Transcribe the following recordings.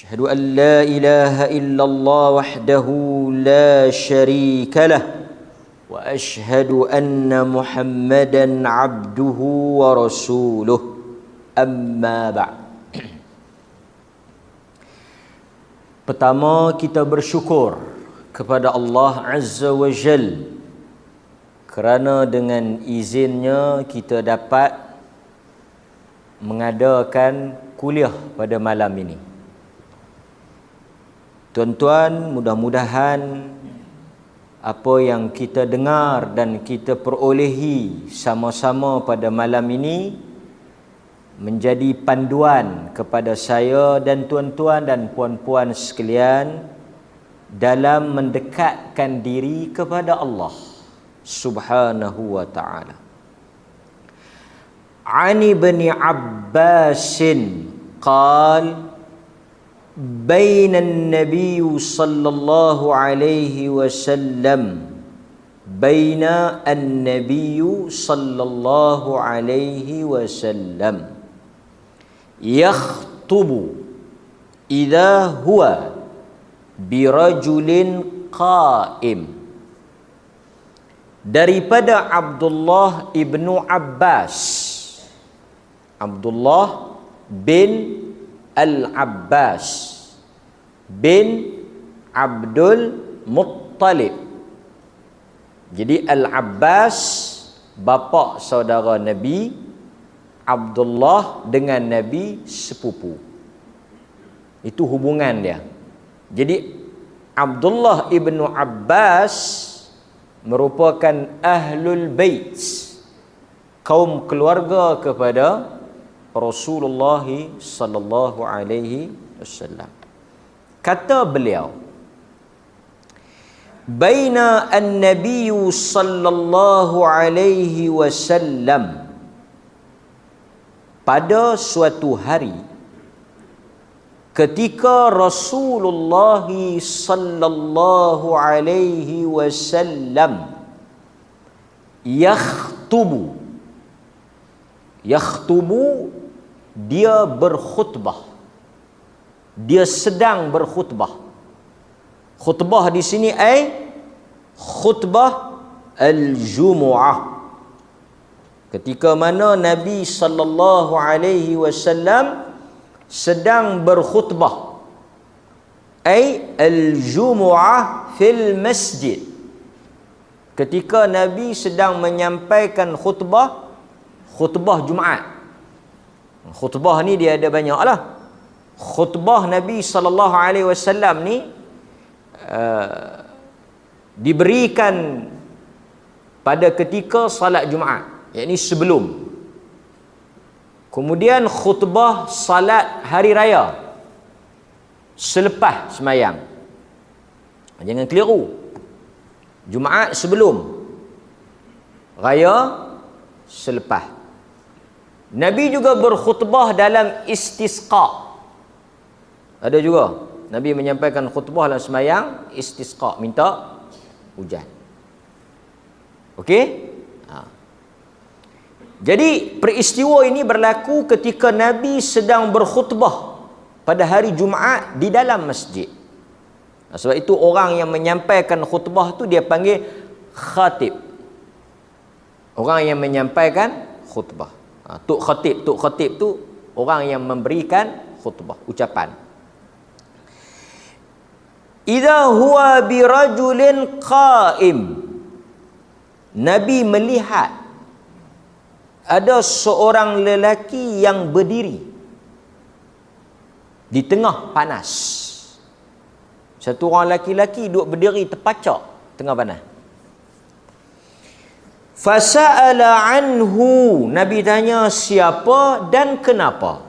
أشهد أن لا إله إلا الله وحده لا شريك له وأشهد أن محمدا عبده ورسوله أما بعد. Pertama, kita bersyukur kepada Allah Azza wa Jal kerana dengan izinnya kita dapat mengadakan kuliah pada malam ini. Tuan-tuan, mudah-mudahan apa yang kita dengar dan kita perolehi sama-sama pada malam ini menjadi panduan kepada saya dan tuan-tuan dan puan-puan sekalian dalam mendekatkan diri kepada Allah Subhanahu wa ta'ala. Ani bin Abbasin qal بين النبي صلى الله عليه وسلم بين النبي صلى الله عليه وسلم يخطب إذا هو برجل قائم. Daripada Abdullah ibnu Abbas, Abdullah bin Al-Abbas bin Abdul Muttalib. Jadi Al-Abbas bapa saudara Nabi, Abdullah dengan Nabi sepupu. Itu hubungan dia. Jadi Abdullah ibnu Abbas merupakan Ahlul Bait, kaum keluarga kepada Rasulullah sallallahu alaihi wasallam. Kata beliau, baina an-nabiy sallallahu alaihi wasallam, pada suatu hari ketika Rasulullah sallallahu alaihi wasallam yakhtubu, dia berkhutbah, dia sedang berkhutbah. Khutbah di sini khutbah al-Jumu'ah, ketika mana Nabi sallallahu alaihi wasallam sedang berkhutbah, al-Jumu'ah fil masjid, ketika Nabi sedang menyampaikan khutbah Jumaat. Khutbah ni dia ada banyak lah. Khutbah Nabi sallallahu alaihi wasallam ni diberikan pada ketika salat Jumaat, yakni sebelum. Kemudian khutbah salat hari raya selepas semayang. Jangan keliru. Jumaat sebelum, raya selepas. Nabi juga berkhutbah dalam istisqa. Ada juga Nabi menyampaikan khutbah dalam semayang istisqa, minta hujan. Okey? Jadi peristiwa ini berlaku ketika Nabi sedang berkhutbah pada hari Jumaat di dalam masjid. Sebab itu orang yang menyampaikan khutbah tu dia panggil khatib. Orang yang menyampaikan khutbah. Tuk khatib tu orang yang memberikan khutbah, ucapan. Idza huwa birajulin qa'im, Nabi melihat ada seorang lelaki yang berdiri di tengah panas. Satu orang lelaki duduk berdiri terpacak tengah panas. Fasa'ala anhu, Nabi tanya siapa dan kenapa.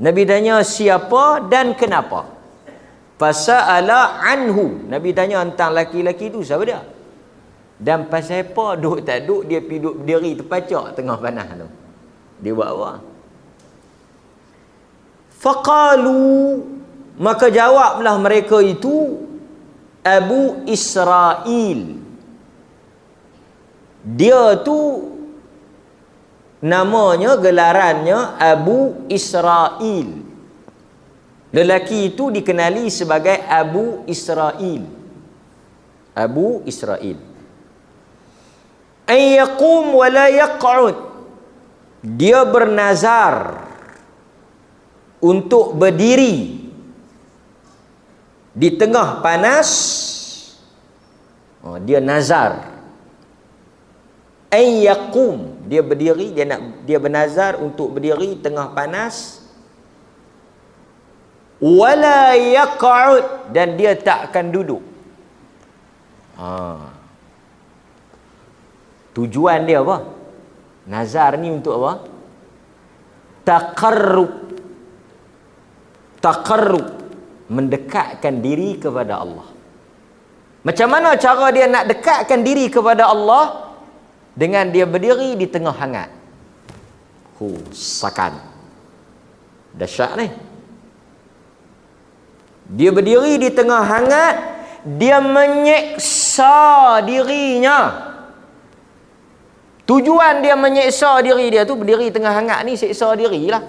Nabi tanya siapa dan kenapa. Fasa'ala anhu, Nabi tanya tentang laki-laki itu siapa dia, dan pasal apa duduk tak duduk dia pergi duduk berdiri terpacak tengah panas tu. Dia buat apa? Faqalu, maka jawablah mereka itu, Abu Israil. Dia tu namanya, gelarannya Abu Israil. Lelaki itu dikenali sebagai Abu Israil. Abu Israil. An yaqum wa la yaq'ud. Dia bernazar untuk berdiri di tengah panas. Dia nazar. An yaqum, dia berdiri, dia bernazar untuk berdiri tengah panas. Wala yaq'ud, dan dia tak akan duduk. Tujuan dia apa? Nazar ni untuk apa? Taqarrub, mendekatkan diri kepada Allah. Macam mana cara dia nak dekatkan diri kepada Allah? Dengan dia berdiri di tengah hangat. Sakan. Dahsyat ni. Dia berdiri di tengah hangat, dia menyeksa dirinya. Tujuan dia menyeksa diri dia tu, berdiri tengah hangat ni, seksa dirilah.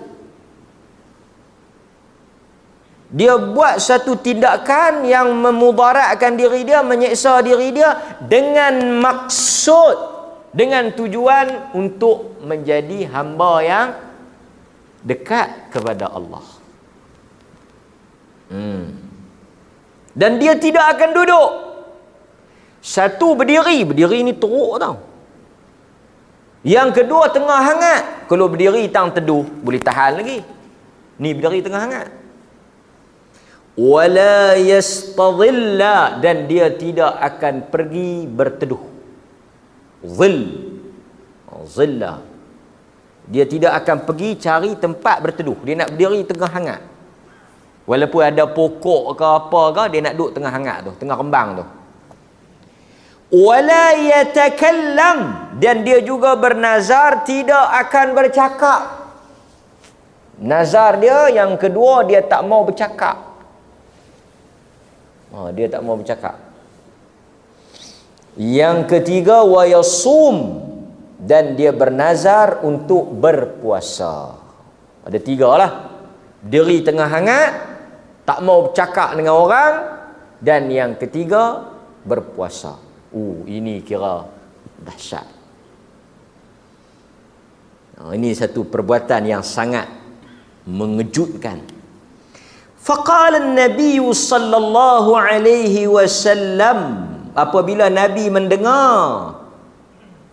Dia buat satu tindakan yang memudaratkan diri dia, menyeksa diri dia dengan maksud, dengan tujuan untuk menjadi hamba yang dekat kepada Allah. Dan dia tidak akan duduk. Satu, berdiri ni teruk tau. Yang kedua, tengah hangat. Kalau berdiri tang teduh boleh tahan lagi. Ni berdiri tengah hangat. Wala yastadhilla, dan dia tidak akan pergi berteduh. Zillah. Dia tidak akan pergi cari tempat berteduh. Dia nak berdiri tengah hangat. Walaupun ada pokok ke apa ke, dia nak duduk tengah hangat tu, tengah kembang tu. Wala yatakallam, dan dia juga bernazar tidak akan bercakap. Nazar dia yang kedua, dia tak mau bercakap. Dia tak mau bercakap. Yang ketiga, wa yasum, dan dia bernazar untuk berpuasa. Ada tiga lah. Diri tengah hangat, tak mau bercakap dengan orang, dan yang ketiga, berpuasa. Ini kira dahsyat. Ini satu perbuatan yang sangat mengejutkan. Faqala an-nabiy sallallahu alaihi wasallam, apabila Nabi mendengar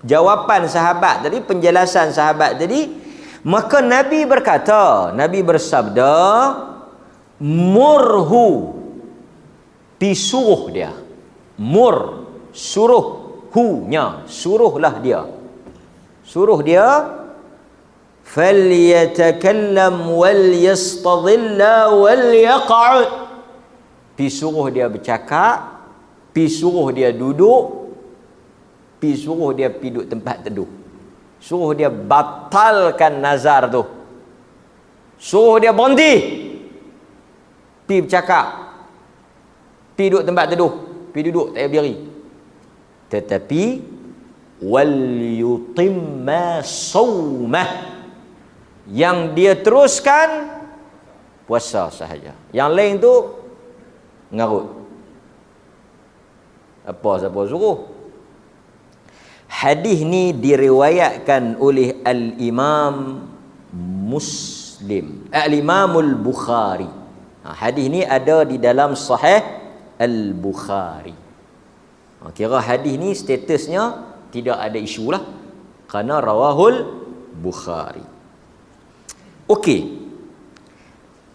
jawapan sahabat tadi, penjelasan sahabat tadi, maka Nabi berkata, Nabi bersabda, murhu, disuruh dia. Suruh hunya, suruhlah dia. Suruh dia, falyatakallam wal yastadhilla wal yaq'ud. Disuruh dia bercakap, disuruh dia duduk, disuruh dia duduk tempat teduh. Suruh dia batalkan nazar tu. Suruh dia berhenti. Pi bercakap. Pi duduk tempat teduh. Pi duduk, tak payah berdiri. Tetapi wal yutimma sawmah, yang dia teruskan puasa sahaja. Yang lain tu ngarut. Siapa suruh? Hadis ni diriwayatkan oleh Al-Imam Muslim, Al-Imamul Bukhari. Hadis ni ada di dalam Sahih Al-Bukhari. Kira hadis ni statusnya tidak ada isu lah, kerana rawahul Bukhari. Okey.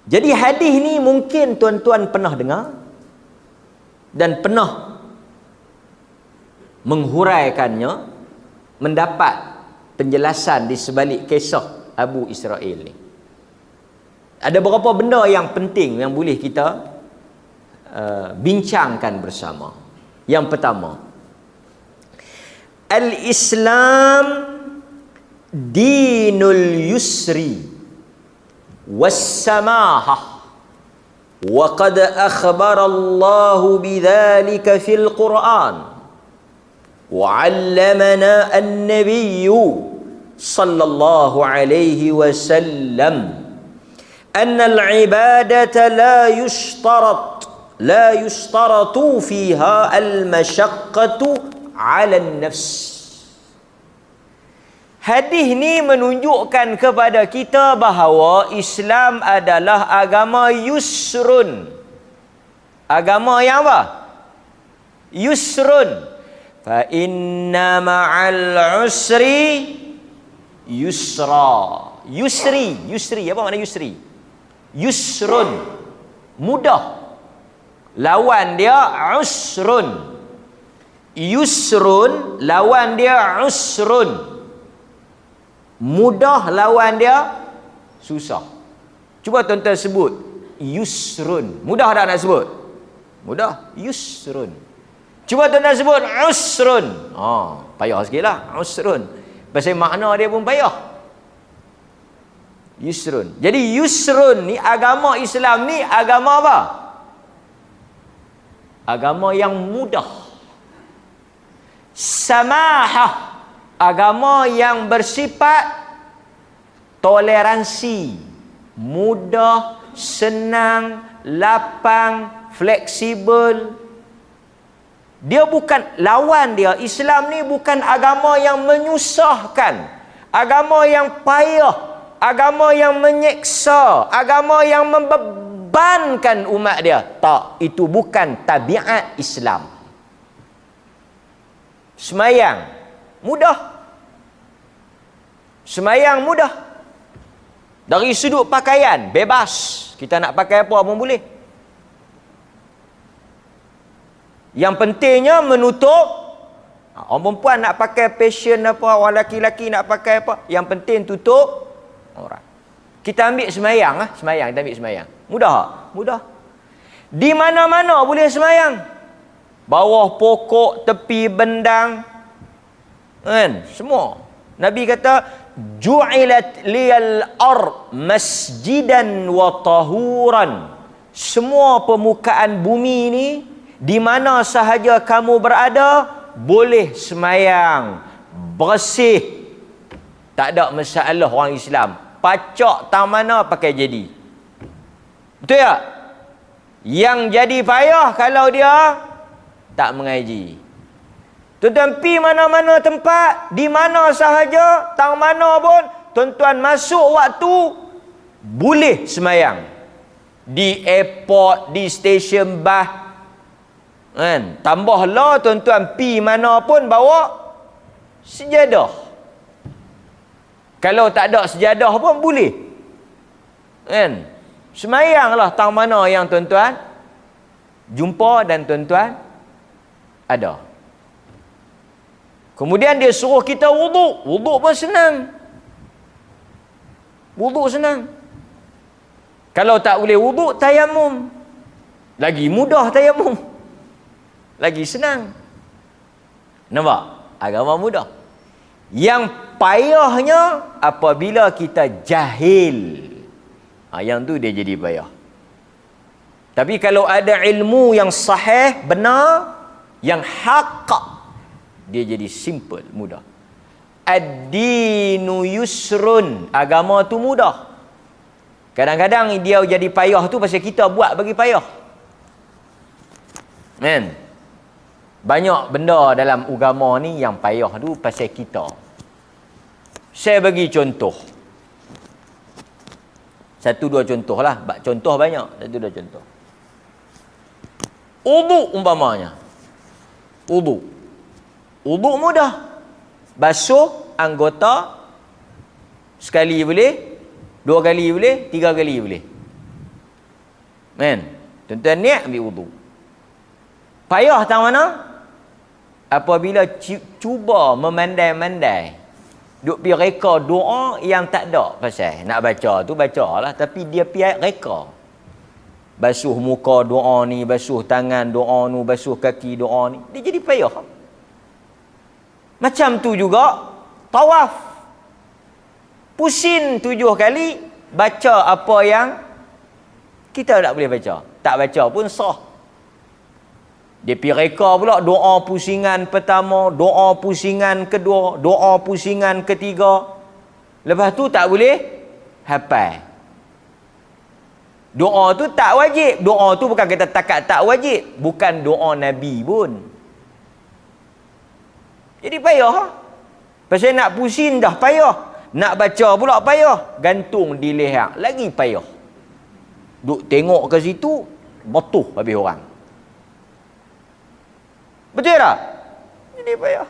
Jadi hadis ni mungkin tuan-tuan pernah dengar dan pernah menghuraikannya, mendapat penjelasan di sebalik kisah Abu Israil ni. Ada beberapa benda yang penting yang boleh kita bincangkan bersama. Yang pertama, Al-Islam dinul yusri was-samahah, wa qad akhbara Allah bidzalika fil Quran, wa 'allamana an-nabiy sallallahu alaihi wasallam annal ibadata la yushtaratu fiha al-masyaqqatu 'ala an-nafs. Hadis ni menunjukkan kepada kita bahawa Islam adalah agama yusrun. Agama yang apa? Yusrun. Fa inna ma'al usri yusra. Yusri. Apa makna yusri? Yusrun. Mudah. Lawan dia usrun. Yusrun lawan dia usrun. Mudah lawan dia susah. Cuba tuan-tuan sebut yusrun. Mudah tak nak sebut? Mudah. Yusrun. Cuba tuan-tuan sebut usrun. Payah sikit lah. Usrun. Pasal makna dia pun payah. Yusrun. Jadi yusrun ni, agama Islam ni agama apa? Agama yang mudah. Samahah, agama yang bersifat toleransi, mudah, senang, lapang, fleksibel. Dia bukan lawan dia. Islam ni bukan agama yang menyusahkan, agama yang payah, agama yang menyeksa, agama yang membebankan umat dia. Tak, itu bukan tabiat Islam. Semayang mudah. Semayang mudah. Dari sudut pakaian bebas. Kita nak pakai apa pun boleh. Yang pentingnya menutup. Orang perempuan nak pakai fashion apa, orang lelaki-lelaki nak pakai apa, yang penting tutup orang. Kita ambil semayang lah. Semayang, kita ambil semayang. Mudah tak? Mudah. Di mana-mana boleh semayang. Bawah pokok, tepi bendang, kan? Semua. Nabi kata, ju'ilat liyal ard masjidan wa tahuran. Semua permukaan bumi ni, di mana sahaja kamu berada, boleh semayang, bersih. Tak ada masalah orang Islam. Pacak tang mana pakai jadi. Betul tak? Yang jadi payah kalau dia tak mengaji. Tuan-tuan pergi mana-mana tempat, di mana sahaja, tang mana pun, tuan-tuan masuk waktu, boleh semayang. Di airport, di stesen bas, kan? Tambahlah tuan-tuan pergi mana pun bawa sejadah. Kalau tak ada sejadah pun boleh, kan? Semayanglah tang mana yang tuan-tuan jumpa dan tuan-tuan ada. Kemudian dia suruh kita wuduk. Wuduk pun senang. Wuduk senang. Kalau tak boleh wuduk, tayamum. Lagi mudah tayamum. Lagi senang. Nampak? Agama mudah. Yang payahnya apabila kita jahil. Yang tu dia jadi payah. Tapi kalau ada ilmu yang sahih, benar, yang hak, dia jadi simple, mudah. Ad-dinu yusrun. Agama tu mudah. Kadang-kadang dia jadi payah tu pasal kita buat bagi payah. Men. Banyak benda dalam agama ni yang payah tu pasal kita. Saya bagi contoh. Satu dua contoh lah. Contoh banyak. Satu dua contoh. Uduk umpamanya. Uduk. Uduk mudah. Basuh anggota sekali boleh, dua kali boleh, tiga kali boleh. Men, tuan-tuan niat ambil uduk. Payah tang mana? Apabila cuba memandai-mandai, duk pergi reka doa yang tak ada pasal. Nak baca tu bacalah, tapi dia pergi reka. Basuh muka doa ni, basuh tangan doa ni, basuh kaki doa ni. Dia jadi payah. Macam tu juga tawaf. Pusing 7 kali baca apa yang kita tak boleh baca. Tak baca pun sah. Dia pergi reka pula doa pusingan pertama, doa pusingan kedua, doa pusingan ketiga. Lepas tu tak boleh hafal. Doa tu tak wajib. Doa tu bukan kita takat tak wajib. Bukan doa Nabi pun. Jadi payah. Pasal nak pusing dah payah. Nak baca pula payah. Gantung di leher. Lagi payah. Duk tengok ke situ, botuh habis orang. Betul tak? Jadi payah.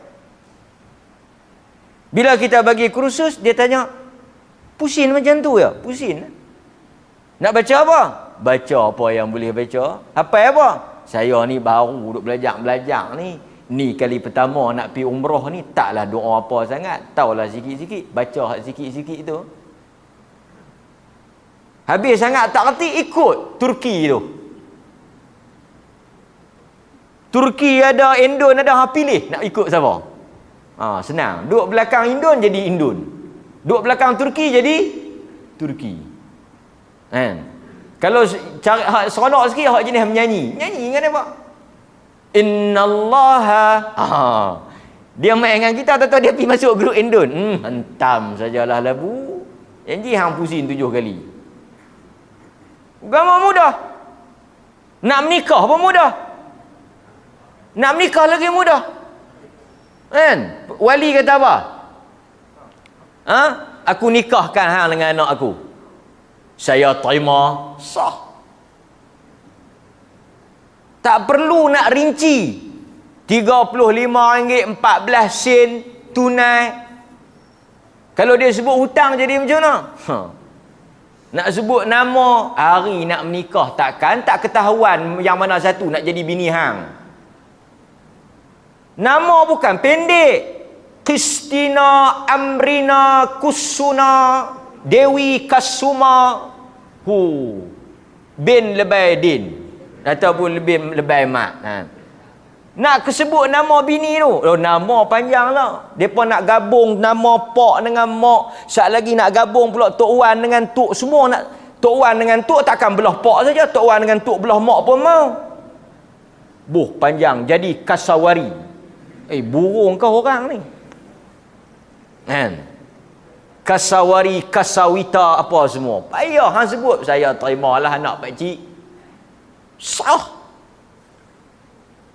Bila kita bagi kursus, dia tanya, pusing macam tu ya? Pusing. Nak baca apa? Baca apa yang boleh baca. Apa apa? Saya ni baru duk belajar ni. Ni kali pertama nak pergi umrah ni, taklah doa apa sangat. Taulah sikit-sikit. Baca sikit-sikit tu. Habis sangat tak reti, ikut Turki tu. Turki ada, Indon ada, pilih nak ikut siapa. Senang. Duduk belakang Indon jadi Indon. Duduk belakang Turki jadi Turki. Kalau cari hak seronok sikit, hak jenis menyanyi. Nyanyi kan apa? Innallaha. Dia main dengan kita, atau dia pergi masuk grup Indon. Hentam sajalah labu. Janji hang pusing 7 kali. Agama mudah. Nak menikah pun mudah. Nak menikah lagi mudah. Kan? Wali kata apa? Aku nikahkan hang dengan anak aku. Saya terima, sah. Tak perlu nak rinci. RM35, 14 sen tunai. Kalau dia sebut hutang jadi macam mana? Nak sebut nama, hari nak menikah, takkan tak ketahuan yang mana satu nak jadi bini hang. Nama bukan pendek. Kristina, Amrina, Kusuna, Dewi Kasuma, bin Lebai Din, ataupun lebih Lebai Mak. Nak kesebut nama bini tu, nama panjang lah. Mereka nak gabung nama Pak dengan Mak. Sekejap lagi nak gabung pula Tok Wan dengan Tok. Semua nak Tok Wan dengan Tok, takkan belah Pak saja. Tok Wan dengan Tok belah Mak pun mau. Panjang. Jadi Kasawari. Burung kau orang ni. Kasawari, Kasawita, apa semua. Payah hang sebut. Saya terimalah anak pakcik. Sah.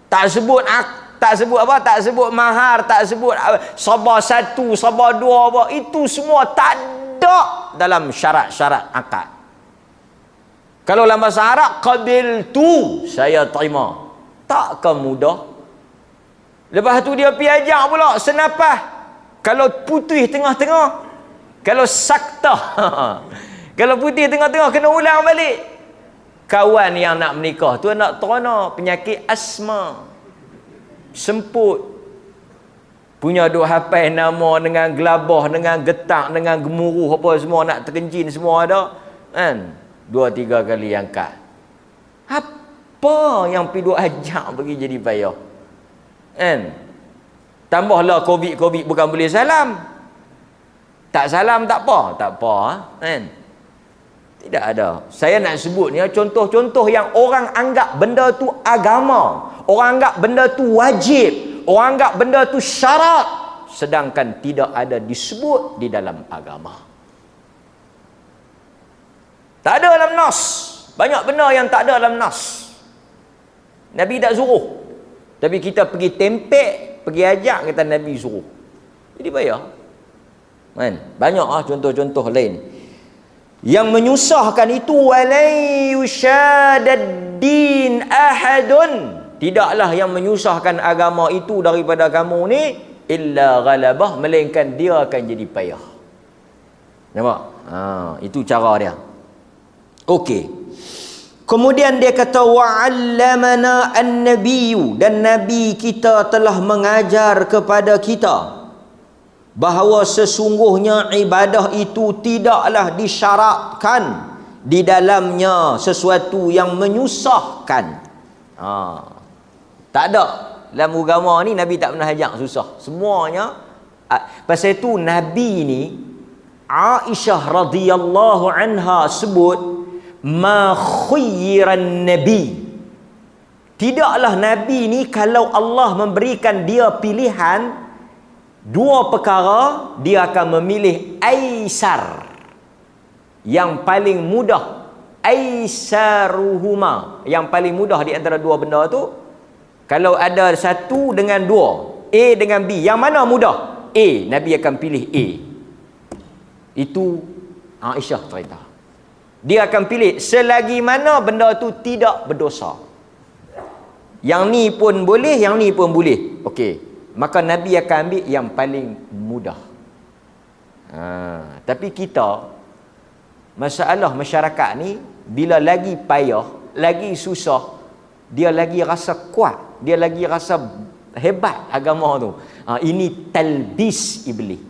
Tak sebut apa, tak sebut mahar, tak sebut sabar 1, sabar 2 apa. Itu semua tak ada dalam syarat-syarat akad. Kalau dalam bahasa Arab, qabiltu, saya terima. Takkan mudah. Lepas tu dia pergi ajak pula senapah. Kalau putih tengah-tengah, kalau sakta kalau putih tengah-tengah, kena ulang balik. Kawan yang nak menikah tu nak terana penyakit asma, semput, punya duk hafal nama dengan gelabah, dengan getak, dengan gemuruh apa semua, nak terkencin semua ada kan. 2-3 kali angkat. Apa yang pergi duk ajak bagi jadi payah kan. Tambahlah covid bukan boleh salam. Tak salam tak apa kan. Tidak ada. Saya nak sebut ni contoh-contoh yang orang anggap benda tu agama, orang anggap benda tu wajib, orang anggap benda tu syarat, sedangkan tidak ada disebut di dalam agama. Tak ada dalam nas. Banyak benda yang tak ada dalam nas. Nabi tak suruh, tapi kita pergi tempek, pergi ajak, kata Nabi suruh. Jadi payah kan. Banyak contoh-contoh lain yang menyusahkan itu. Walai yushadaddin ahadun, tidaklah yang menyusahkan agama itu daripada kamu ni illa ghalabah, melainkan dia akan jadi payah. Nampak? Itu cara dia. Okey. Kemudian dia kata wa'allamana an-nabiyyu, dan nabi kita telah mengajar kepada kita bahawa sesungguhnya ibadah itu tidaklah disyaratkan di dalamnya sesuatu yang menyusahkan. Tak ada dalam agama ni. Nabi tak pernah ajak susah. Semuanya pasal itu Nabi ni, Aisyah radhiyallahu anha sebut ma khuyyiran nabi, tidaklah Nabi ni kalau Allah memberikan dia pilihan 2 perkara, dia akan memilih aisar, yang paling mudah aisaruhuma, yang paling mudah di antara dua benda tu. Kalau ada satu dengan dua, A dengan B, yang mana mudah? A, Nabi akan pilih A. Itu Aisyah cerita. Dia akan pilih selagi mana benda tu tidak berdosa. Yang ni pun boleh, yang ni pun boleh. Okey. Maka Nabi akan ambil yang paling mudah. Tapi kita, masalah masyarakat ni, bila lagi payah, lagi susah, dia lagi rasa kuat, dia lagi rasa hebat agama tu. Ini talbis iblis.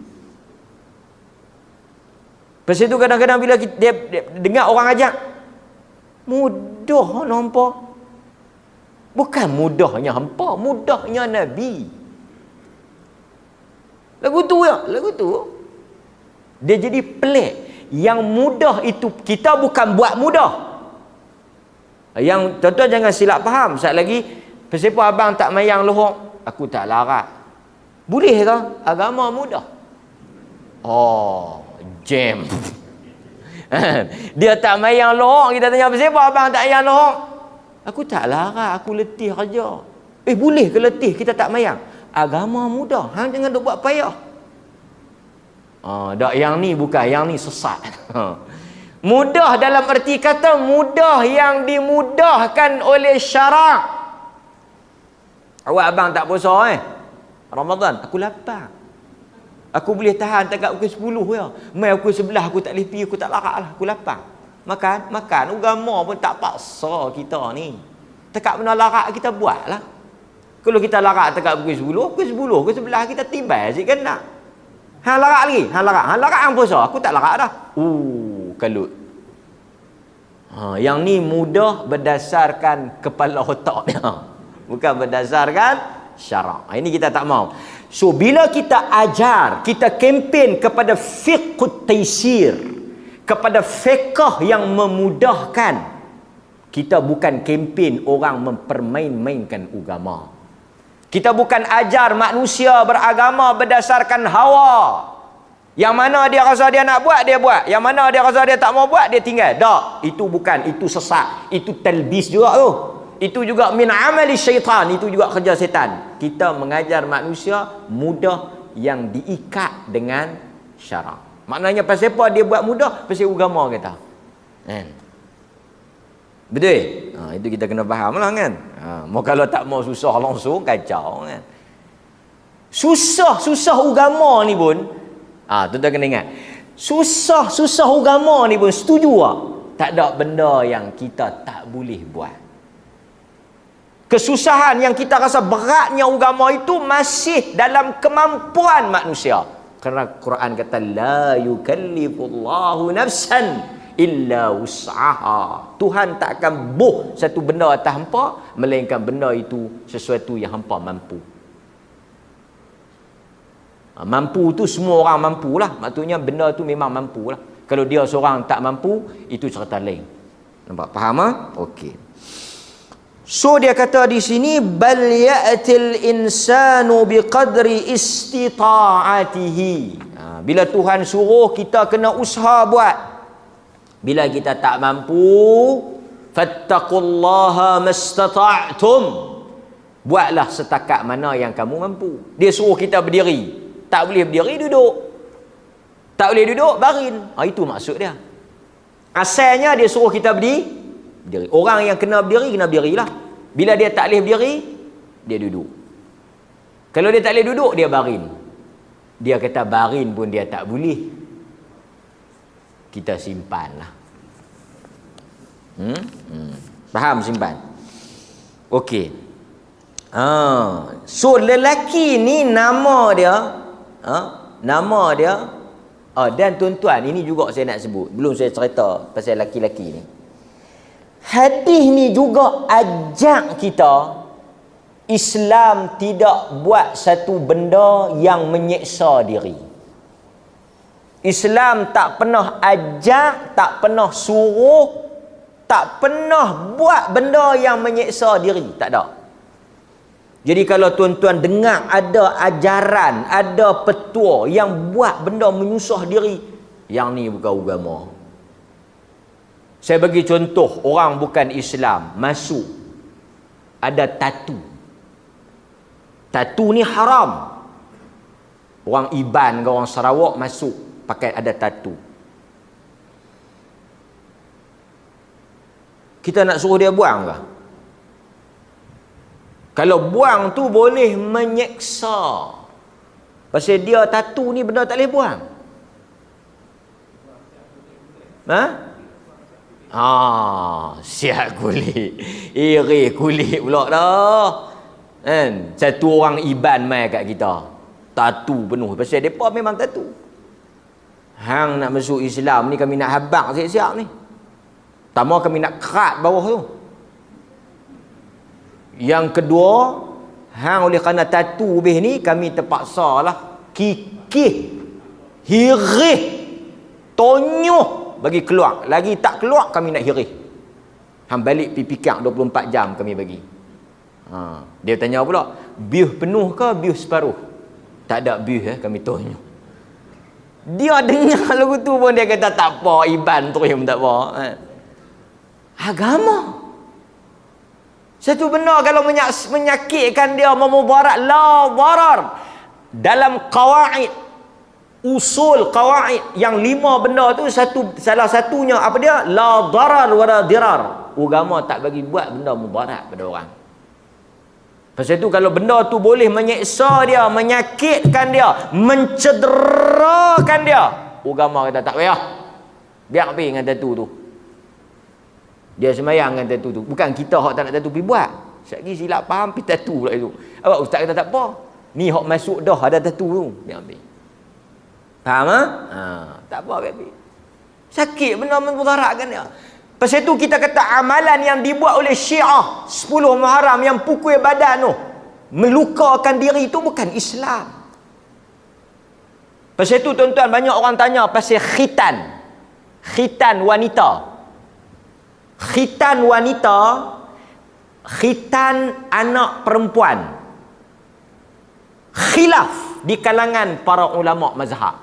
Pasal itu kadang-kadang bila dia dengar orang ajak, mudah nampak. Bukan mudahnya hampa, mudahnya Nabi. Lagu tu ya, lagu tu. Dia jadi pelik. Yang mudah itu kita bukan buat mudah. Yang tuan-tuan jangan silap faham. Sekali lagi, kenapa abang tak mayang lohok? Aku tak larat. Boleh ke? Agama mudah. Oh, jam. Dia tak mayang lohok, kita tanya kenapa abang tak mayang lohok? Aku tak larat, aku letih saja. Boleh ke letih kita tak mayang? Agama mudah. Hang jangan duk buat payah. Dak, yang ni bukan, yang ni sesat. Mudah dalam erti kata mudah yang dimudahkan oleh syarak. Awak abang tak puasa Ramadan, aku lapar. Aku boleh tahan dekat pukul 10 ya. Mai pukul 11 aku tak boleh pergi, aku tak larat lah, aku lapar. Makan. Agama pun tak paksa kita ni. Dekat benda larat kita buat lah. Kalau kita larat dekat pukul 10, pukul 11 kita timbal sikit kan nak. Hang larat lagi, hang larat hang puasa, aku tak larat dah. Kalut. Yang ni mudah berdasarkan kepala otak dia. Bukan berdasarkan syarak. Ini kita tak mau. So bila kita ajar, kita kempen kepada fiqh taysir, kepada fiqh yang memudahkan, kita bukan kempen orang mempermain-mainkan agama. Kita bukan ajar manusia beragama berdasarkan hawa. Yang mana dia rasa dia nak buat, dia buat. Yang mana dia rasa dia tak mau buat, dia tinggal. Tak, itu bukan, itu sesat. Itu talbis juga tu. Itu juga min amali syaitan, itu juga kerja setan. Kita mengajar manusia mudah yang diikat dengan syarak. Maknanya pasal apa dia buat mudah? Pasal agama kata. Betul? Itu kita kena faham lah kan. Mau kalau tak mau susah langsung kacau kan. Susah agama ni pun, tuan-tuan kena ingat, susah agama ni pun setuju tak? Tak ada benda yang kita tak boleh buat. Kesusahan yang kita rasa beratnya agama itu masih dalam kemampuan manusia. Kerana Quran kata la yukallifullahu nafsan illa wus'aha. Tuhan tak akan buh satu benda atas hampa melainkan benda itu sesuatu yang hampa mampu. Mampu tu semua orang mampulah. Maksudnya benda tu memang mampulah. Kalau dia seorang tak mampu, itu cerita lain. Nampak? Faham ah? Okey. So dia kata di sini bal ya'til insanu biqadri istita'atihi. Bila Tuhan suruh kita kena usaha buat. Bila kita tak mampu, fattaqullaha mastata'tum. Buatlah setakat mana yang kamu mampu. Dia suruh kita berdiri. Tak boleh berdiri, duduk. Tak boleh duduk, baring. Itu maksud dia. Asalnya dia suruh kita berdiri. Orang yang kena berdirilah. Bila dia tak boleh berdiri, dia duduk. Kalau dia tak boleh duduk, dia baring. Dia kata baring pun dia tak boleh. Kita simpanlah. Faham simpan? Okey. So lelaki ni nama dia dan tuan-tuan, ini juga saya nak sebut. Belum saya cerita pasal lelaki-lelaki ni. Hadis ni juga ajak kita, Islam tidak buat satu benda yang menyeksa diri. Islam tak pernah ajak, tak pernah suruh, tak pernah buat benda yang menyeksa diri. Tak ada. Jadi kalau tuan-tuan dengar ada ajaran, ada petua yang buat benda menyusah diri, yang ni bukan agama. Saya bagi contoh, orang bukan Islam masuk, ada tatu. Tatu ni haram. Orang Iban ke orang Sarawak masuk pakai ada tatu. Kita nak suruh dia buang ke? Kalau buang tu boleh menyeksa. Pasal dia tatu ni benda tak boleh buang. Siap kulit. Iri kulit pula dah. Kan? Satu orang Iban mai kat kita. Tatu penuh. Pasal mereka memang tatu. Hang nak masuk Islam ni kami nak habak siap-siap ni. Pertama kami nak kerat bawah tu. Yang kedua, hang oleh kerana tatu beh ni kami terpaksa lah kikih, hirih, tonyoh bagi keluar. Lagi tak keluar kami nak hirih. Hang balik pi pikak 24 jam kami bagi. Dia tanya pula, biuh penuh ke biuh separuh? Tak ada biuh kami tonyoh. Dia dengar lagu tu pun dia kata tak apa, Iban terima tak apa. Agama. Satu benda kalau menyakitkan dia, memudarat, la darar. Dalam qawaid, usul qawaid yang 5 benda tu, salah satunya apa dia? La darar wala dirar. Agama tak bagi buat benda mudarat pada orang. Pasal tu kalau benda tu boleh menyeksa dia, menyakitkan dia, mencederakan dia, agama kata tak payah. Biar pergi dengan tatu tu. Dia semayang dengan tatu tu. Bukan kita hak tak nak tatu pergi buat. Sekejap lagi silap faham pergi tatu pula itu. Awak ustaz kata tak apa. Ni hak masuk dah ada tatu tu. Biar ambil. Faham tak apa biar ambil. Sakit benda memudaratkan dia. Pasal tu kita kata amalan yang dibuat oleh Syiah 10 Muharram yang pukul badan tu, melukakan diri tu bukan Islam. Pasal tu tuan-tuan banyak orang tanya pasal khitan. Khitan wanita. Khitan wanita, khitan anak perempuan. Khilaf di kalangan para ulama mazhab.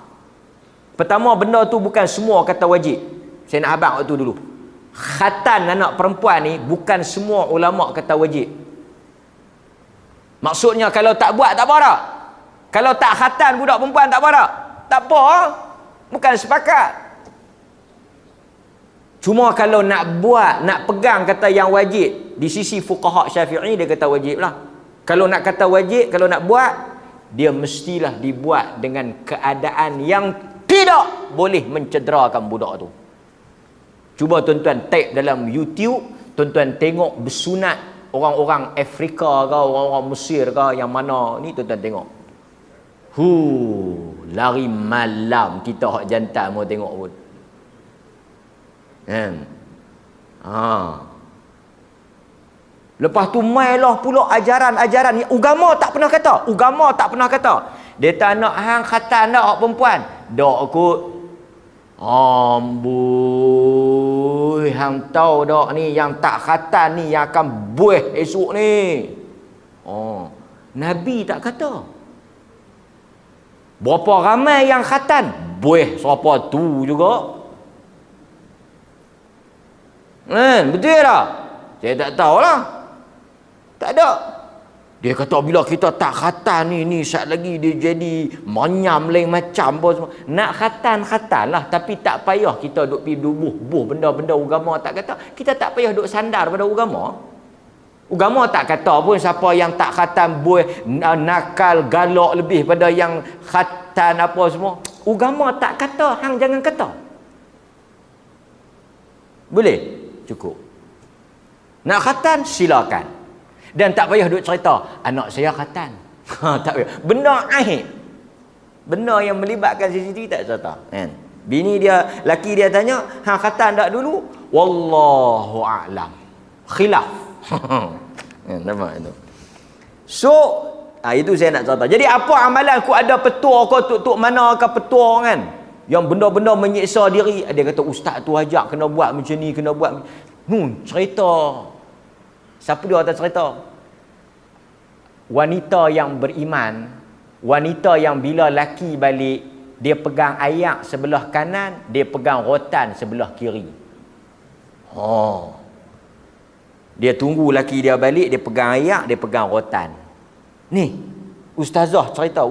Pertama, benda tu bukan semua kata wajib. Saya nak habaq waktu dulu. Khatan anak perempuan ni bukan semua ulama kata wajib. Maksudnya kalau tak buat tak apa dah. Kalau tak khatan budak perempuan tak apa dah. Tak apa. Bukan sepakat. Cuma kalau nak buat, nak pegang kata yang wajib, di sisi fuqaha Syafi'i dia kata wajib lah. Kalau nak kata wajib, kalau nak buat, dia mestilah dibuat dengan keadaan yang tidak boleh mencederakan budak tu. Cuba tuan-tuan type dalam YouTube, tuan-tuan tengok bersunat orang-orang Afrika ke, orang-orang Mesir ke, yang mana ni tuan-tuan tengok. Lari malam kita hak jantan mau tengok pun. Lepas tu mailah pula ajaran-ajaran agama tak pernah kata. Agama tak pernah kata. Dia tak nak hang khatan dak hak perempuan. Dak kot. Amboi, hang tahu dak ni yang tak khatan ni yang akan buih esok ni. Nabi tak kata. Berapa ramai yang khatan? Buih siapa tu juga. Betul tak? Saya tak tahulah. Tak ada. Dia kata bila kita tak khatan ni sat lagi dia jadi manyam lain macam apa semua. Nak khatan lah, tapi tak payah kita duk pergi buh benda-benda agama tak kata. Kita tak payah duk sandar pada agama. Agama tak kata pun siapa yang tak khatan buih nakal galak lebih pada yang khatan apa semua. Agama tak kata, hang jangan kata. Boleh? Cukup. Nak khatan silakan. Dan tak payah duk cerita anak saya khatan. Tak payah. Benda aib. Benda yang melibatkan CCTV tak cerita. Kan? Bini dia, laki dia tanya, hang khatan tak dulu? Wallahu a'lam. Khilaf. Nampak itu. So, itu saya nak cerita. Jadi apa amalan aku ada petua kau tuk mana ke petua kan? Yang benda-benda menyiksa diri. Dia kata ustaz tu ajak kena buat macam ni, kena buat. Cerita. Siapa dia atas cerita? Wanita yang beriman, wanita yang bila laki balik, dia pegang ayak sebelah kanan, dia pegang rotan sebelah kiri. Oh. Dia tunggu laki dia balik, dia pegang ayak, dia pegang rotan. Ni, ustazah cerita.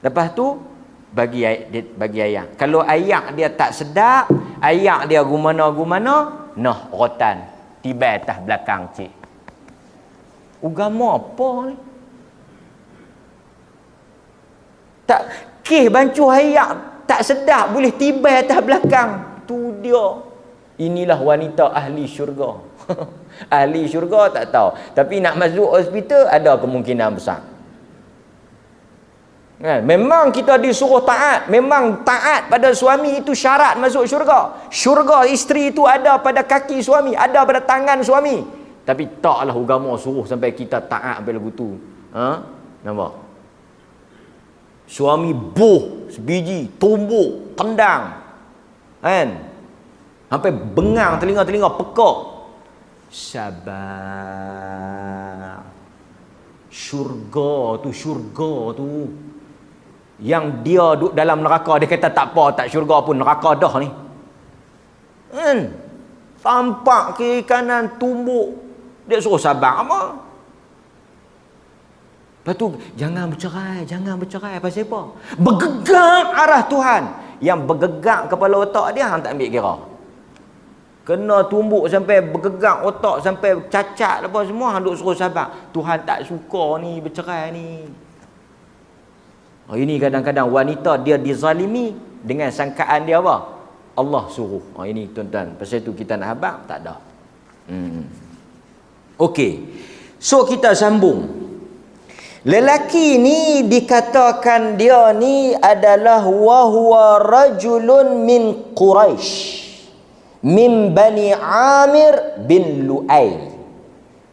Lepas tu bagi ayak. Kalau ayak dia tak sedap, ayak dia gumana, nah rotan tiba atas belakang cik. Agama apa ni? Tak kih bancuh ayak tak sedap boleh tiba atas belakang. Tu dia. Inilah wanita ahli syurga. Ahli syurga tak tahu, tapi nak masuk hospital ada kemungkinan besar. Kan? Memang kita disuruh taat, memang taat pada suami itu syarat masuk syurga. Syurga isteri itu ada pada kaki suami, ada pada tangan suami. Tapi taklah agama suruh sampai kita taat sampai lagu tu. Ha? Nampak? Suami buh sebiji, tumbuk, tendang. Kan? Sampai bengang telinga-telinga pekak. Sabar. Syurga tu yang dia duduk dalam neraka, dia kata tak apa, tak syurga pun neraka dah ni. Kan? Tampak kiri kanan tumbuk, dia suruh sabar apa? Lepas tu jangan bercerai. Pasal apa? Bergerak arah Tuhan. Yang bergegak kepala otak dia hang tak ambil kira. Kena tumbuk sampai bergegak otak sampai cacat apa semua, hang duk suruh sabar. Tuhan tak suka ni bercerai ni. Oh, ini kadang-kadang wanita dia dizalimi dengan sangkaan dia apa? Allah suruh. Oh, ini tuan-tuan. Pasal tu kita nak habaq tak ada. Okey. So kita sambung. Lelaki ni dikatakan dia ni adalah wa huwa rajulun min Quraisy. Min Bani Amir bin Lu'ay.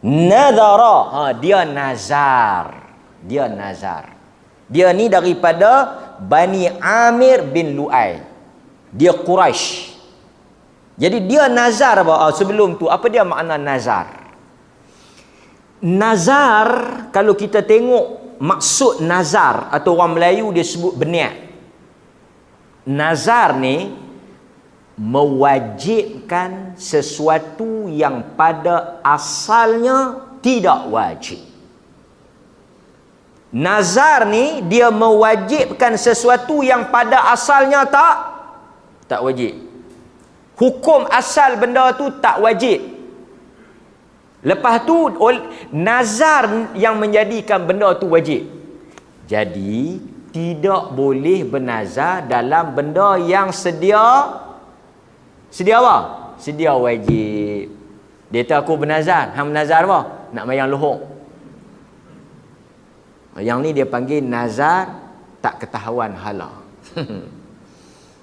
Nadhara. Dia nazar. Dia ni daripada Bani Amir bin Lu'ay. Dia Quraisy. Jadi dia nazar apa? Sebelum tu apa dia makna nazar? Nazar, kalau kita tengok maksud nazar atau orang Melayu dia sebut berniat. Nazar ni mewajibkan sesuatu yang pada asalnya tidak wajib. Nazar ni dia mewajibkan sesuatu yang pada asalnya tak wajib. Hukum asal benda tu tak wajib. Lepas tu nazar yang menjadikan benda tu wajib. Jadi tidak boleh bernazar dalam benda yang sedia apa? Sedia wajib. Dia kata aku bernazar. Hang bernazar apa? Nak mayang luhuk. Yang ni dia panggil nazar tak ketahuan hala.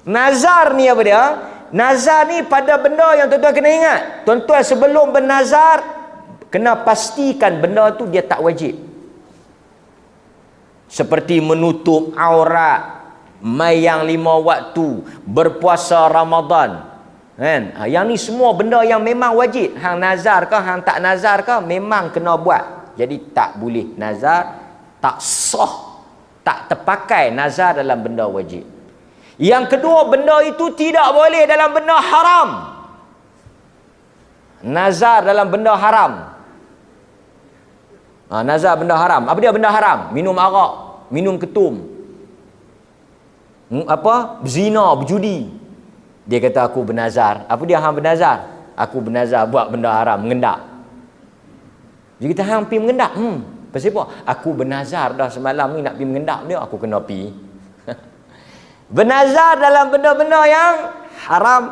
Nazar ni apa dia? Nazar ni pada benda yang tuan-tuan kena ingat. Tuan-tuan sebelum bernazar kena pastikan benda tu dia tak wajib. Seperti menutup aurat, mayang 5 waktu, berpuasa Ramadan. Kan? Yang ni semua benda yang memang wajib. Hang nazar ke, hang tak nazar ke, memang kena buat. Jadi tak boleh nazar, tak sah, tak terpakai nazar dalam benda wajib. Yang kedua, benda itu tidak boleh dalam benda haram. Nazar dalam benda haram. Nazar benda haram. Apa dia benda haram? Minum arak, minum ketum, berzina, berjudi. Dia kata aku bernazar. Apa dia hang bernazar? Aku bernazar buat benda haram, mengendak. Dia kata hang pergi mengendak. Pasal apa? Aku bernazar dah semalam ni nak pergi mengendak dia, aku kena pergi. Bernazar dalam benda-benda yang haram.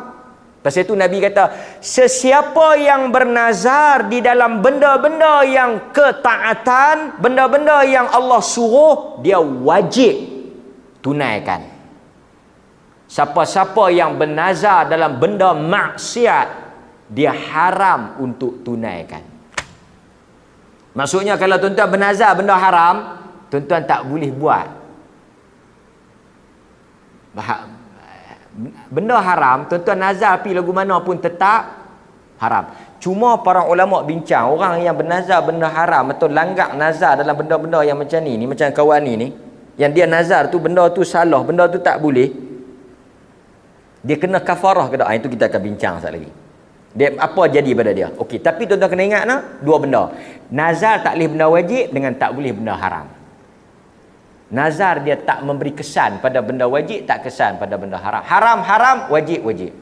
Pasal itu Nabi kata, sesiapa yang bernazar di dalam benda-benda yang ketaatan, benda-benda yang Allah suruh, dia wajib tunaikan. Siapa-siapa yang bernazar dalam benda maksiat, dia haram untuk tunaikan. Maksudnya kalau tuan-tuan bernazar benda haram, tuan-tuan tak boleh buat. Benda haram, tuan-tuan nazar pergi lagu mana pun tetap haram. Cuma para ulama bincang, orang yang bernazar benda haram atau langgak nazar dalam benda-benda yang macam ni, macam kawan ni, yang dia nazar tu benda tu salah, benda tu tak boleh, dia kena kafarah ke tak? Itu kita akan bincang sekali lagi. Dia apa jadi pada dia? Okey, tapi tuan-tuan kena ingat dua benda. Nazar tak boleh benda wajib dengan tak boleh benda haram. Nazar dia tak memberi kesan pada benda wajib, tak kesan pada benda haram. Haram, wajib.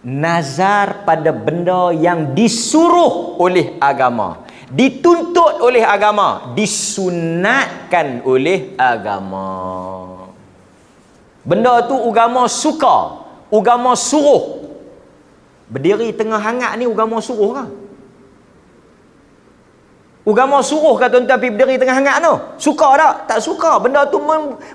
Nazar pada benda yang disuruh oleh agama, dituntut oleh agama, disunatkan oleh agama. Benda tu agama suka, agama suruh. Berdiri tengah hangat ni agama suruh ke? Agama suruh ke tuan-tuan pergi berdiri tengah hangat tu? Suka tak? Tak suka. Benda tu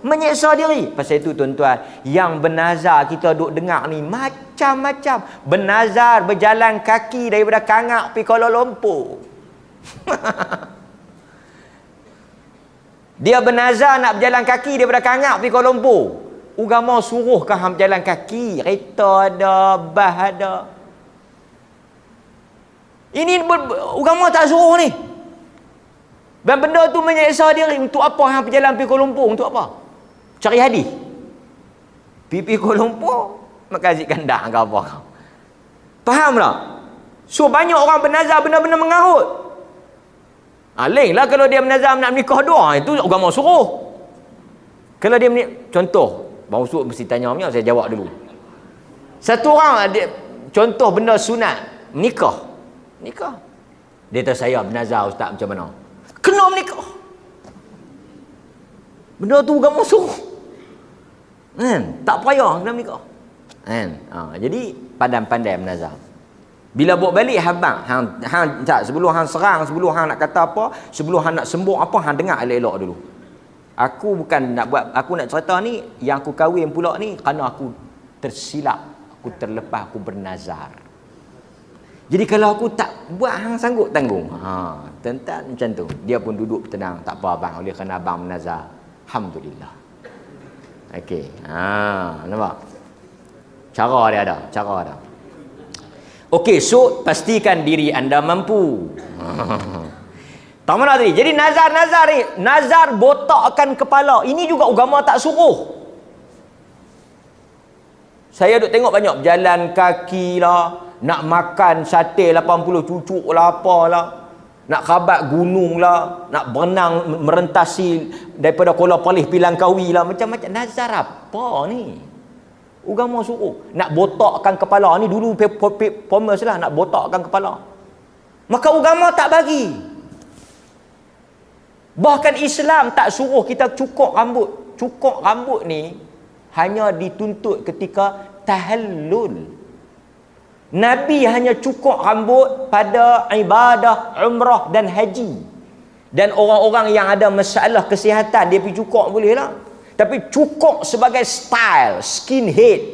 menyeksa diri. Pasal itu tuan-tuan, yang bernazar kita duk dengar ni macam-macam. Bernazar berjalan kaki daripada Kangak pergi Kuala Lumpur. Dia bernazar nak berjalan kaki daripada Kangak pergi Kuala Lumpur. Agama suruh ke hang berjalan kaki? Kereta ada, bas ada. Ini agama tak suruh ni. Dan benda tu menyeksa diri. Untuk apa hang berjalan pergi Kuala Lumpur? Untuk apa? Cari hadis. Pergi Kuala Lumpur, makan nasi kandang ke apa kau? Faham tak? So banyak orang bernazar benda-benda mengarut. Lain lah kalau dia bernazar nak menikah dua, itu agama suruh. Kalau dia contoh, baru suruh mesti tanya punya, saya jawab dulu. Satu orang dia, contoh benda sunat, menikah. Dia kata saya bernazar ustaz macam mana? Kena menikah. Benda tu agama suruh. Kan? Tak payah kena menikah. Kan? Jadi pandai-pandai bernazar. Bila bawa balik hang tak, sebelum hang serang, sebelum hang nak kata apa, sebelum hang nak sembung apa, hang dengar elok-elok dulu. Aku bukan nak buat, aku nak cerita ni, yang aku kahwin pula ni kerana aku tersilap, aku terlepas, aku bernazar. Jadi kalau aku tak buat, hang sanggup tanggung. Tentang macam tu. Dia pun duduk tenang. Tak apa abang, oleh kerana abang bernazar. Alhamdulillah. Okey. Nampak? Cara dia ada. Okey, so pastikan diri anda mampu. Tak mana tadi? Jadi nazar ni. Nazar botakkan kepala. Ini juga agama tak suruh. Saya duk tengok banyak berjalan kaki lah. Nak makan sate 80 cucuk lah apalah. Nak khabat gunung lah. Nak berenang merentasi daripada Kuala Palih Pilangkawi lah. Macam-macam. Nazar apa ni? Agama suruh. Nak botakkan kepala. Ni dulu promise lah nak botakkan kepala. Maka agama tak bagi. Bahkan Islam tak suruh kita cukur rambut. Cukur rambut ni hanya dituntut ketika tahallul. Nabi hanya cukur rambut pada ibadah, umrah dan haji. Dan orang-orang yang ada masalah kesihatan, dia pergi cukur boleh lah. Tapi cukur sebagai style, skinhead,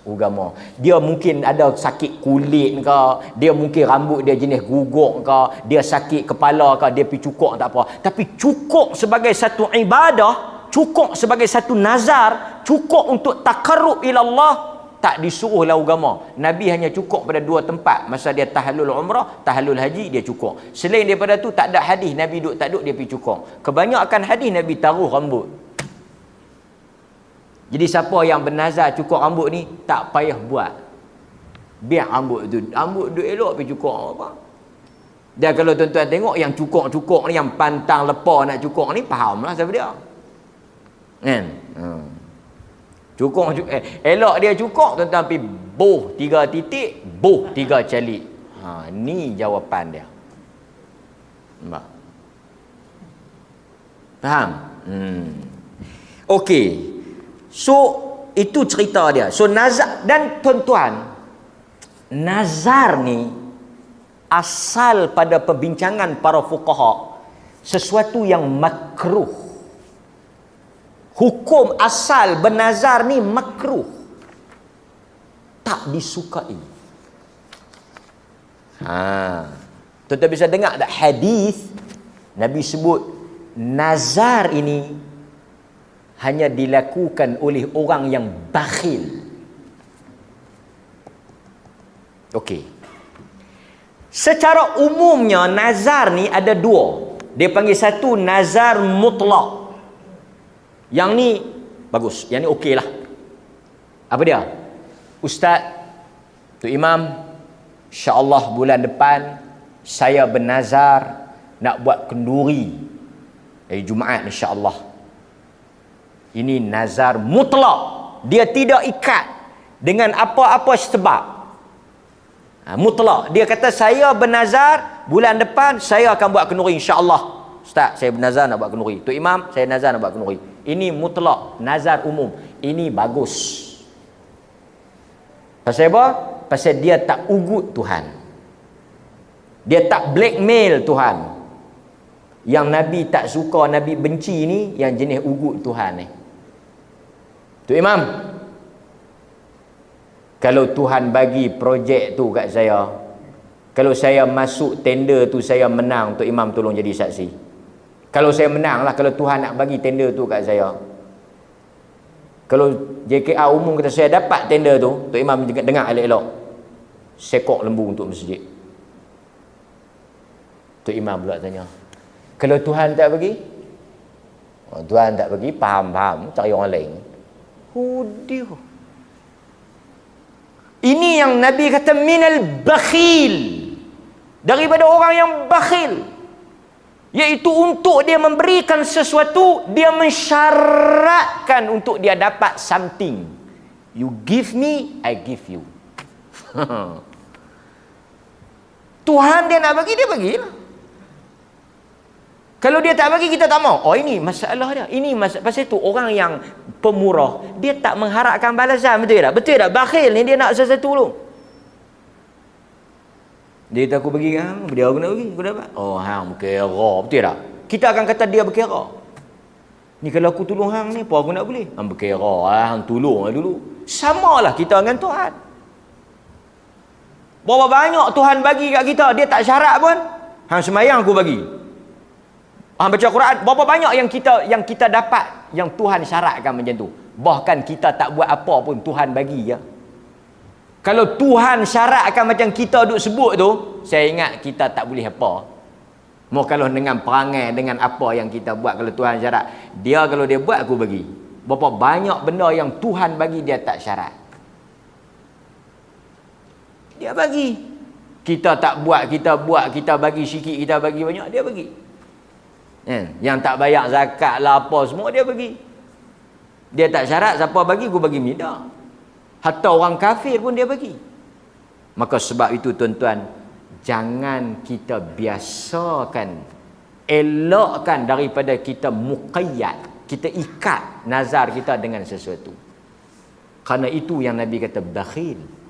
agama. Dia mungkin ada sakit kulit ke, dia mungkin rambut dia jenis guguk ke, dia sakit kepala ke, dia pergi cukur tak apa. Tapi cukur sebagai satu ibadah, cukur sebagai satu nazar, cukur untuk takarrub ila Allah, tak disuruhlah agama. Nabi hanya cukur pada dua tempat. Masa dia tahallul umrah, tahallul haji, dia cukur. Selain daripada tu tak ada hadis Nabi duk tak duk dia pergi cukur. Kebanyakan hadis Nabi taruh rambut. Jadi siapa yang bernazar cukur rambut ni tak payah buat. Biar rambut duk elok pergi cukur apa. Dan kalau tuan-tuan tengok yang cukur-cukur ni, yang pantang lepa nak cukur ni, fahamlah siapa dia. Kan? Cukur elok dia cukur, tuan-tuan pergi boh 3 titik, boh 3 calik. Ni jawapan dia. Nampak? Faham? Okey. So itu cerita dia. So nazar, dan tuan-tuan, nazar ni asal pada perbincangan para fuqaha sesuatu yang makruh. Hukum asal bernazar ni makruh, tak disukai. Tuan-tuan bisa dengar tak hadis Nabi sebut nazar ini hanya dilakukan oleh orang yang bakhil. Okey. Secara umumnya nazar ni ada dua. Dia panggil satu nazar mutlak. Yang ni bagus, yang ni okey lah. Apa dia? Ustaz, Tu Imam, insya-Allah bulan depan saya bernazar nak buat kenduri hari Jumaat insya-Allah. Ini nazar mutlak. Dia tidak ikat dengan apa-apa sebab. Mutlak. Dia kata saya bernazar bulan depan saya akan buat kenduri insya-Allah. Ustaz, saya bernazar nak buat kenduri. Tu Imam, saya nazar nak buat kenduri. Ini mutlak, nazar umum. Ini bagus. Pasal apa? Pasal dia tak ugut Tuhan. Dia tak blackmail Tuhan. Yang Nabi tak suka, Nabi benci ni, yang jenis ugut Tuhan ni. Tu Imam, kalau Tuhan bagi projek tu kat saya, kalau saya masuk tender tu saya menang, tu Imam tolong jadi saksi. Kalau saya menang lah, kalau Tuhan nak bagi tender tu kat saya. Kalau JKA umum kata saya dapat tender tu, tu Imam dengar elok-elok. Sekok lembu untuk masjid. Tu Imam pula tanya, kalau Tuhan tak bagi? Oh, Tuhan tak bagi, faham-faham, cari orang lain. Dia. Ini yang Nabi kata minal bakhil. Daripada orang yang bakhil. Iaitu untuk dia memberikan sesuatu, dia mensyaratkan untuk dia dapat something. You give me, I give you. Tuhan dia nak bagi, dia bagilah. Kalau dia tak bagi, kita tak mau. Oh, ini masalah dia. Ini pasal tu orang yang pemurah, dia tak mengharapkan balasan. Betul tak? Betul tak? Bakhil ni dia nak sesuatu dulu. Dia kata aku bagi kan, dia aku nak bagi, aku dapat. Oh, hang berkira. Betul tak? Kita akan kata dia berkira. Ni kalau aku tolong hang ni, apa aku nak boleh? Hang berkira, hang tolong dulu. Samalah kita dengan Tuhan. Berapa banyak Tuhan bagi kat kita, dia tak syarat pun. Hang semayang aku bagi. Hang baca Quran, berapa banyak yang kita dapat yang Tuhan syaratkan macam tu. Bahkan kita tak buat apa pun Tuhan bagi ya. Kalau Tuhan syaratkan macam kita duk sebut tu, saya ingat kita tak boleh apa. Mau kalau dengan perangai, dengan apa yang kita buat, kalau Tuhan syarat, dia kalau dia buat aku bagi. Berapa banyak benda yang Tuhan bagi dia tak syarat. Dia bagi. Kita tak buat, kita bagi sikit, kita bagi banyak, dia bagi. Yang tak bayar zakat lah apa semua dia bagi. Dia tak syarat siapa bagi aku bagi minta. Hatta orang kafir pun dia bagi. Maka sebab itu tuan-tuan, jangan kita biasakan, elakkan daripada kita muqayyad, kita ikat nazar kita dengan sesuatu. Kerana itu yang Nabi kata bakhil.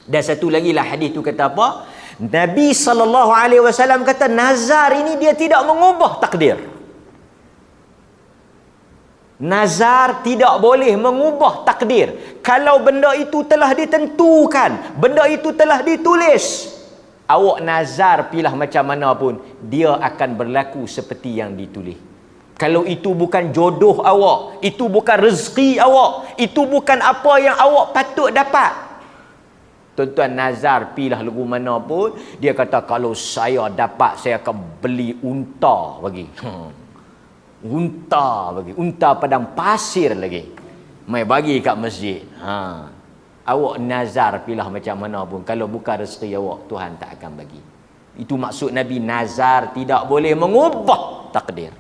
Dan satu lagi lah hadis tu kata apa? Nabi SAW kata nazar ini dia tidak mengubah takdir. Nazar tidak boleh mengubah takdir. Kalau benda itu telah ditentukan, benda itu telah ditulis, awak nazar pilah macam mana pun, dia akan berlaku seperti yang ditulis. Kalau itu bukan jodoh awak, itu bukan rezeki awak, itu bukan apa yang awak patut dapat, tuan-tuan nazar pilah lagu mana pun, dia kata kalau saya dapat saya akan beli unta bagi. Unta bagi, unta padang pasir lagi. Mai bagi kat masjid. Awak nazar pilah macam mana pun, kalau bukan rezeki awak, Tuhan tak akan bagi. Itu maksud Nabi, nazar tidak boleh mengubah takdir.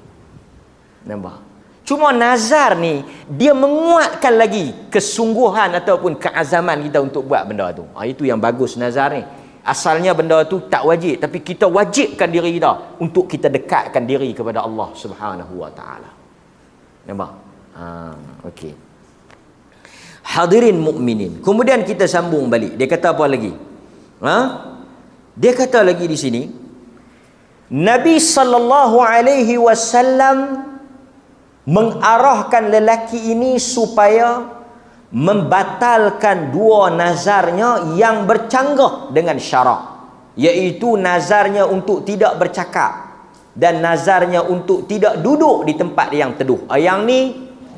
Nampak? Cuma nazar ni dia menguatkan lagi kesungguhan ataupun keazaman kita untuk buat benda tu. Itu yang bagus nazar ni. Asalnya benda tu tak wajib, tapi kita wajibkan diri kita untuk kita dekatkan diri kepada Allah Subhanahu wa taala. Nampak? Okey. Hadirin mukminin. Kemudian kita sambung balik. Dia kata apa lagi? Dia kata lagi di sini, Nabi sallallahu alaihi wasallam mengarahkan lelaki ini supaya membatalkan dua nazarnya yang bercanggah dengan syarak, iaitu nazarnya untuk tidak bercakap dan nazarnya untuk tidak duduk di tempat yang teduh. Yang ni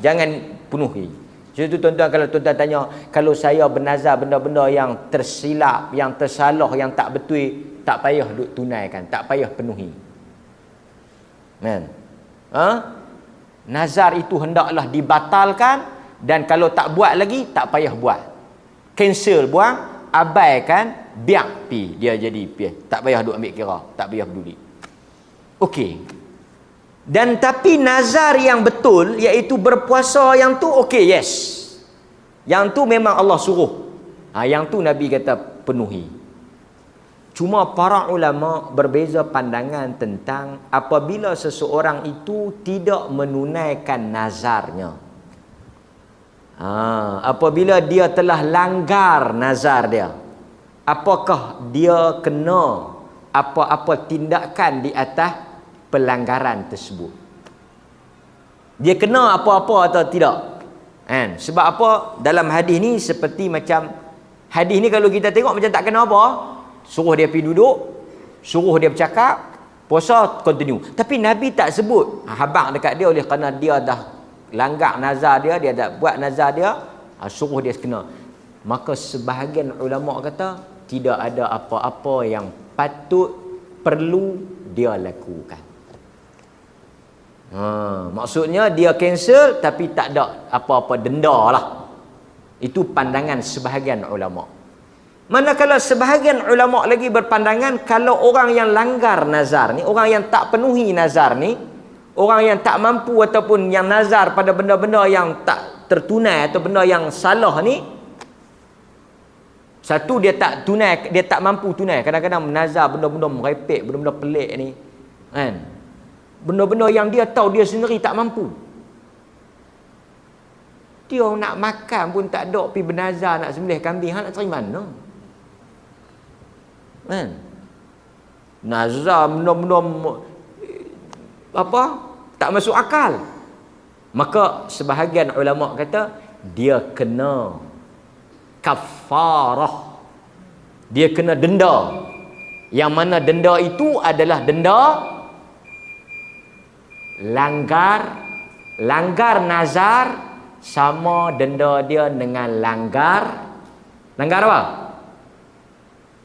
jangan penuhi. Jadi tuan-tuan, kalau tuan-tuan tanya, kalau saya bernazar benda-benda yang tersilap, yang tersalah, yang tak betul, tak payah duk tunaikan, tak payah penuhi. Nazar itu hendaklah dibatalkan, dan kalau tak buat lagi tak payah buat. Cancel, buang, abaikan, biar pi dia jadi pi. Tak payah duk ambil kira, tak payah peduli. Okey. Dan tapi nazar yang betul iaitu berpuasa yang tu okey, yes. Yang tu memang Allah suruh. Yang tu Nabi kata penuhi. Cuma para ulama berbeza pandangan tentang apabila seseorang itu tidak menunaikan nazarnya. Apabila dia telah langgar nazar dia, apakah dia kena apa-apa tindakan di atas pelanggaran tersebut? Dia kena apa-apa atau tidak? Kan? Sebab apa? Dalam hadis ni seperti macam hadis ni kalau kita tengok macam tak kena apa. Suruh dia pergi duduk, suruh dia bercakap, puasa continue. Tapi Nabi tak sebut habang dekat dia oleh kerana dia dah langgar nazar dia, dia dah buat nazar dia, suruh dia kena. Maka sebahagian ulama kata tidak ada apa-apa yang patut perlu dia lakukan. Maksudnya dia cancel tapi tak ada apa-apa denda lah. Itu pandangan sebahagian ulama. Manakala sebahagian ulama lagi berpandangan kalau orang yang langgar nazar ni, orang yang tak penuhi nazar ni, orang yang tak mampu ataupun yang nazar pada benda-benda yang tak tertunai atau benda yang salah ni, satu dia tak tunai, dia tak mampu tunai. Kadang-kadang menazar benda-benda merepek, benda-benda pelik ni, kan? Benda-benda yang dia tahu dia sendiri tak mampu. Dia nak makan pun tak ada, pergi bernazar nak sembelih kambing, nak cari mana? Kan? Nazar benda-benda apa? Tak masuk akal. Maka sebahagian ulama kata dia kena kafarah. Dia kena denda. Yang mana denda itu adalah denda langgar nazar, sama denda dia dengan langgar apa?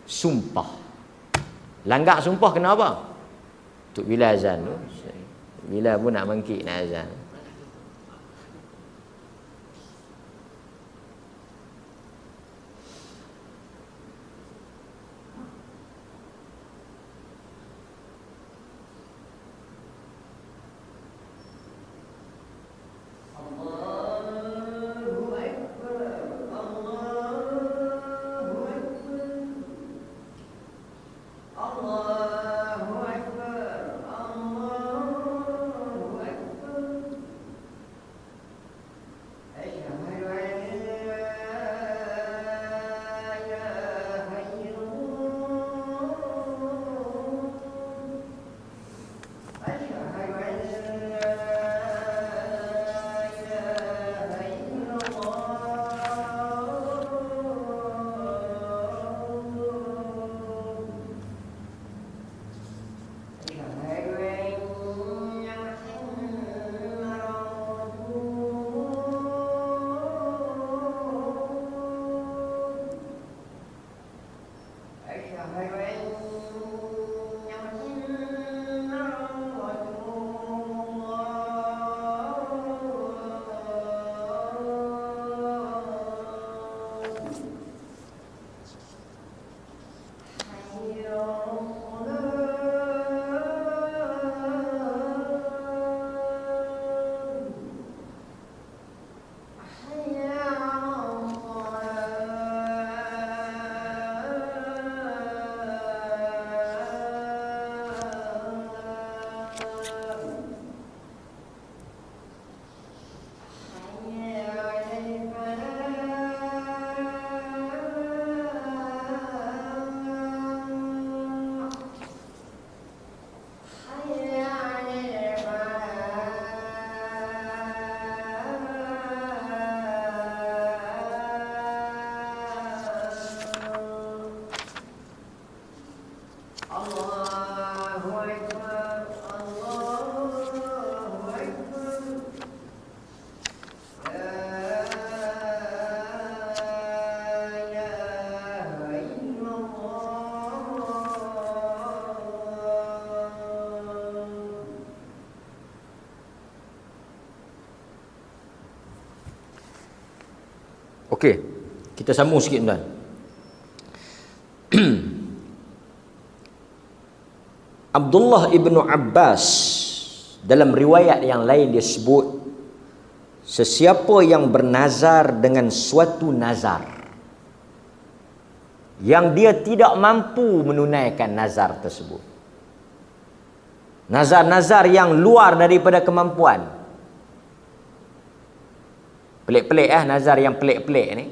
Sumpah. Langgar sumpah kena apa? Tok bila azan tu, bila pun nak bangkit nak azan. Okey, kita sambung sikit tuan. Abdullah ibnu Abbas dalam riwayat yang lain dia sebut, sesiapa yang bernazar dengan suatu nazar yang dia tidak mampu menunaikan nazar tersebut, nazar-nazar yang luar daripada kemampuan, pelik-pelik nazar yang pelik-pelik ni,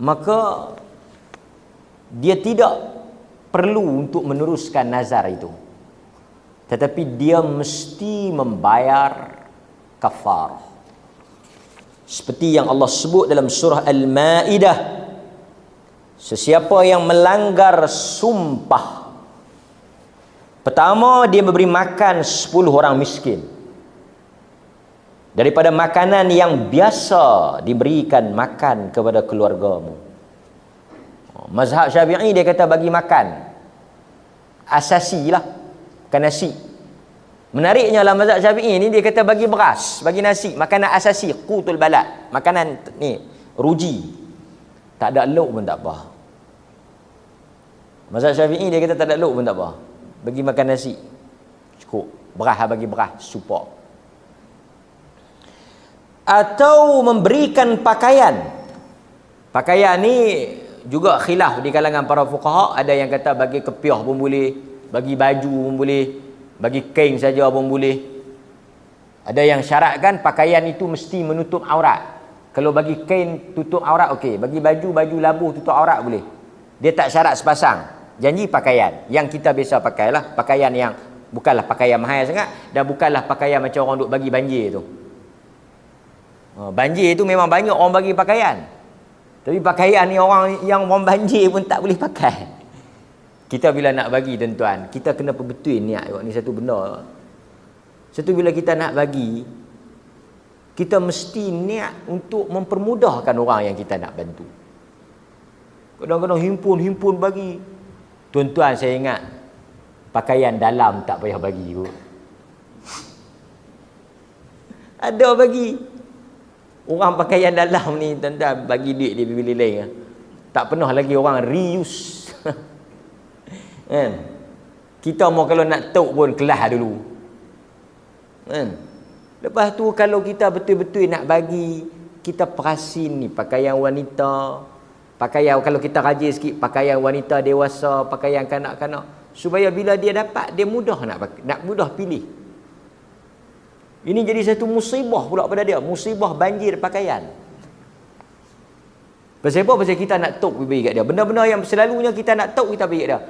maka dia tidak perlu untuk meneruskan nazar itu, tetapi dia mesti membayar kafarah. Seperti yang Allah sebut dalam surah Al-Maidah, sesiapa yang melanggar sumpah, pertama dia memberi makan 10 orang miskin daripada makanan yang biasa diberikan makan kepada keluargamu. Mazhab Syafi'i dia kata bagi makan asasi lah, bukan nasi. Menariknya lah mazhab Syafi'i ni dia kata bagi beras, bagi nasi, makanan asasi, qutul balad, makanan ni ruji, tak ada lauk pun tak apa. Mazhab Syafi'i dia kata tak ada lauk pun tak apa, bagi makan nasi cukup, beras bagi beras, support. Atau memberikan pakaian. Pakaian ni juga khilaf di kalangan para fuqaha, ada yang kata bagi kepiah pun boleh, bagi baju pun boleh, bagi kain saja pun boleh. Ada yang syaratkan pakaian itu mesti menutup aurat. Kalau bagi kain tutup aurat okey, bagi baju labuh tutup aurat boleh. Dia tak syarat sepasang. Janji pakaian yang kita biasa pakailah, pakaian yang bukanlah pakaian mahal sangat dan bukanlah pakaian macam orang duk bagi banjir tu. Banjir tu memang banyak orang bagi pakaian, tapi pakaian ni orang yang orang banjir pun tak boleh pakai. Kita bila nak bagi tuan-tuan, kita kena perbetul niat. Ni satu benda. Satu bila kita nak bagi, kita mesti niat untuk mempermudahkan orang yang kita nak bantu. Kadang-kadang himpun bagi. Tuan-tuan saya ingat, pakaian dalam tak payah bagi pun. Ada bagi. Orang pakaian dalam ni tuan-tuan bagi duit dia bila lain. Tak pernah lagi orang reuse. Kan? Kita mau kalau nak tauk pun kelas dulu. Kan? Lepas tu kalau kita betul-betul nak bagi, kita perasin ni pakaian wanita, pakaian kalau kita rajin sikit, pakaian wanita dewasa, pakaian kanak-kanak, supaya bila dia dapat dia mudah nak mudah pilih. Ini jadi satu musibah pula pada dia, musibah banjir pakaian. Pasal apa? Pasal kita nak tok bagi kat dia. Benda-benda yang selalunya kita nak tok kita bagi kat dia.